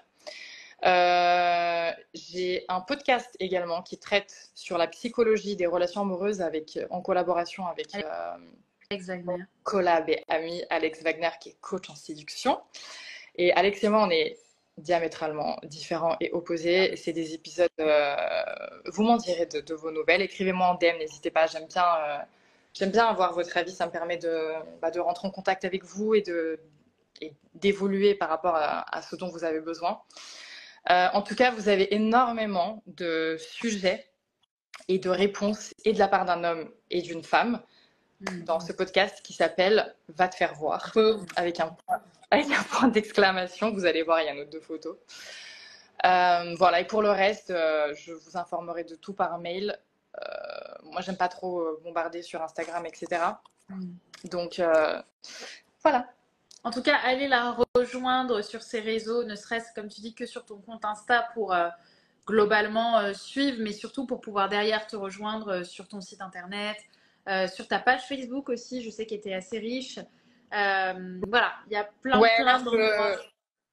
J'ai un podcast également qui traite sur la psychologie des relations amoureuses en collaboration avec Alex Wagner. Collab et ami Alex Wagner, qui est coach en séduction. Et Alex et moi, on est diamétralement différents et opposés. C'est des épisodes, vous m'en direz de vos nouvelles. Écrivez-moi en DM, n'hésitez pas. J'aime bien avoir votre avis. Ça me permet de rentrer en contact avec vous et d'évoluer par rapport à ce dont vous avez besoin. En tout cas, vous avez énormément de sujets et de réponses, et de la part d'un homme et d'une femme, dans ce podcast qui s'appelle « Va te faire voir », avec un point d'exclamation. Vous allez voir, il y a nos 2 photos. Voilà, et pour le reste, je vous informerai de tout par mail. Moi, j'aime pas trop bombarder sur Instagram, etc. Donc, voilà. En tout cas, allez la rejoindre sur ses réseaux, ne serait-ce, comme tu dis, que sur ton compte Insta pour globalement suivre, mais surtout pour pouvoir derrière te rejoindre sur ton site internet, sur ta page Facebook aussi, je sais qu'elle était assez riche. Voilà, il y a plein d'endroits.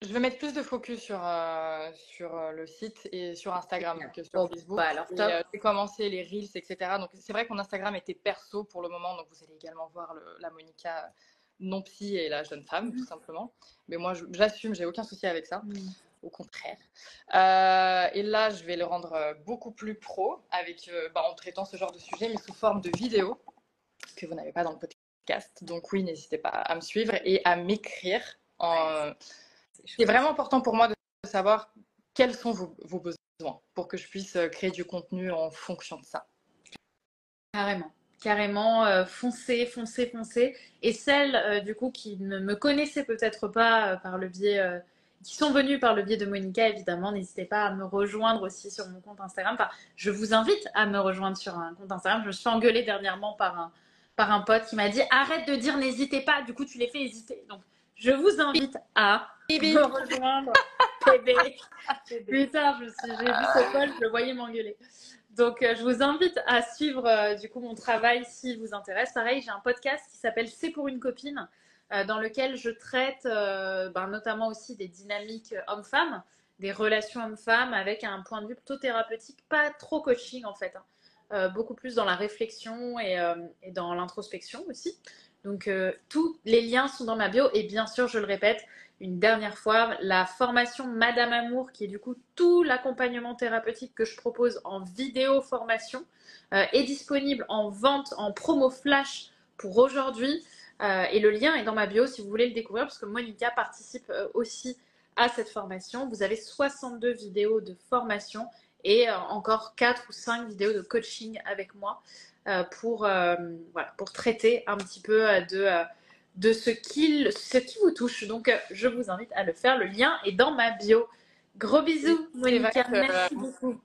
Je vais mettre plus de focus sur le site et sur Instagram que sur Facebook. Alors, top. J'ai commencé les Reels, etc. Donc, c'est vrai que mon Instagram était perso pour le moment. Donc, vous allez également voir la Monica non-psy et la jeune femme, tout simplement. Mais moi, j'assume, j'ai aucun souci avec ça. Au contraire. Et là, je vais le rendre beaucoup plus pro en traitant ce genre de sujet, mais sous forme de vidéo que vous n'avez pas dans le podcast. Donc oui, n'hésitez pas à me suivre et à m'écrire. C'est vraiment important pour moi de savoir quels sont vos besoins pour que je puisse créer du contenu en fonction de ça. Carrément, foncez. Et celles, du coup, qui ne me connaissaient peut-être pas par le biais, qui sont venues par le biais de Monica, évidemment, n'hésitez pas à me rejoindre aussi sur mon compte Instagram. Enfin, je vous invite à me rejoindre sur un compte Instagram. Je me suis engueulée dernièrement par un pote qui m'a dit « Arrête de dire n'hésitez pas, du coup, tu les fais hésiter. » Donc, je vous invite à me rejoindre. Bébé. Putain, j'ai vu ce pote, je le voyais m'engueuler. Donc, je vous invite à suivre du coup mon travail si vous intéresse. Pareil, j'ai un podcast qui s'appelle C'est pour une copine, dans lequel je traite notamment aussi des dynamiques hommes-femmes, des relations hommes-femmes avec un point de vue plutôt thérapeutique, pas trop coaching en fait, beaucoup plus dans la réflexion et dans l'introspection aussi. Donc, tous les liens sont dans ma bio et bien sûr, je le répète, une dernière fois, la formation Madame Amour, qui est du coup tout l'accompagnement thérapeutique que je propose en vidéo formation, est disponible en vente, en promo flash pour aujourd'hui. Et le lien est dans ma bio si vous voulez le découvrir, parce que Monica participe aussi à cette formation. Vous avez 62 vidéos de formation et encore 4 ou 5 vidéos de coaching avec moi pour traiter un petit peu de ce qui vous touche. Donc, je vous invite à le faire. Le lien est dans ma bio. Gros bisous, Monica. Merci beaucoup.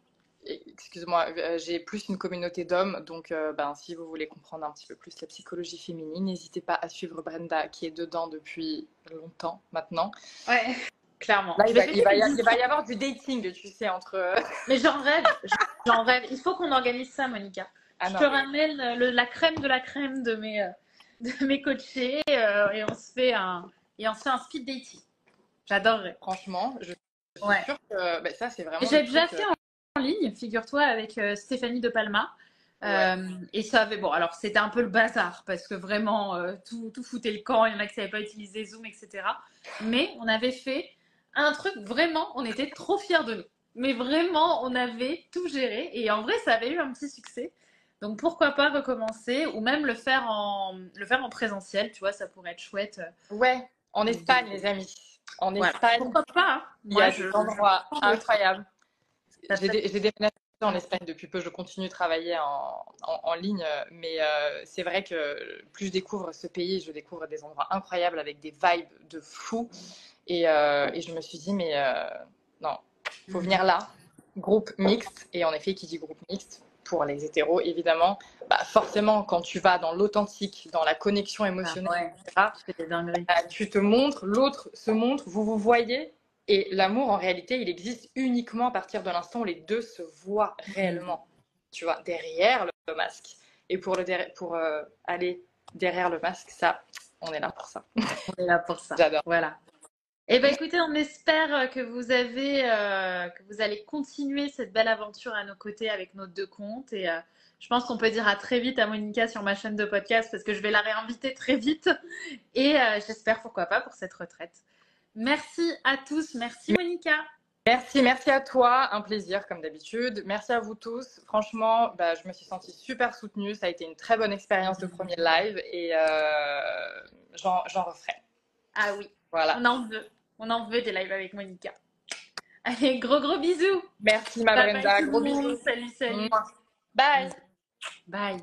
Excuse-moi, j'ai plus une communauté d'hommes, donc si vous voulez comprendre un petit peu plus la psychologie féminine, n'hésitez pas à suivre Brenda, qui est dedans depuis longtemps maintenant. Ouais, clairement. Là, il va y avoir du dating, tu sais, entre... Mais j'en rêve. Il faut qu'on organise ça, Monica. Je te ramène la crème de la crème de mes coachés et on se fait un speed dating. J'adorerais. Franchement, je suis sûre que ça, c'est vraiment... J'ai déjà fait en ligne, figure-toi, avec Stéphanie de Palma. Ouais. Et ça avait, bon, alors c'était un peu le bazar parce que vraiment tout foutait le camp, il y en a qui savaient pas utiliser Zoom, etc. Mais on avait fait un truc vraiment, on était trop fiers de nous. Mais vraiment, on avait tout géré et en vrai, ça avait eu un petit succès. Donc pourquoi pas recommencer ou même le faire en présentiel, tu vois, ça pourrait être chouette. Ouais, en Espagne, les amis. En Voilà, Espagne, pourquoi pas, hein. il y Moi, a des endroits prends le truc. incroyables. Ça serait- J'ai déménagé en Espagne depuis peu, je continue de travailler en ligne, mais c'est vrai que plus je découvre ce pays, je découvre des endroits incroyables avec des vibes de fou. Et je me suis dit, mais non, il faut venir là, groupe mixte. Et en effet, qui dit groupe mixte, pour les hétéros, évidemment, bah forcément, quand tu vas dans l'authentique, dans la connexion Ah, émotionnelle, ouais, etc., tu fais des dingueries. tu te montres, l'autre se montre, vous vous voyez. Et l'amour, en réalité, il existe uniquement à partir de l'instant où les deux se voient réellement, tu vois, derrière le masque. Et pour aller derrière le masque, ça, on est là pour ça. On est là pour ça. J'adore. Voilà. Eh ben écoutez, on espère que vous allez continuer cette belle aventure à nos côtés avec nos deux comptes. Et je pense qu'on peut dire à très vite à Monica sur ma chaîne de podcast parce que je vais la réinviter très vite. Et j'espère, pourquoi pas, pour cette retraite. Merci à tous. Merci Monica. Merci à toi, un plaisir comme d'habitude. Merci à vous tous. Franchement, bah, je me suis sentie super soutenue. Ça a été une très bonne expérience de premier live et j'en referai. Ah oui, Voilà. on en veut. On en veut des lives avec Monica. Allez, gros bisous. Merci ma Bye Brenda, bye tout gros le monde. bisous. Salut. Bye. Bye.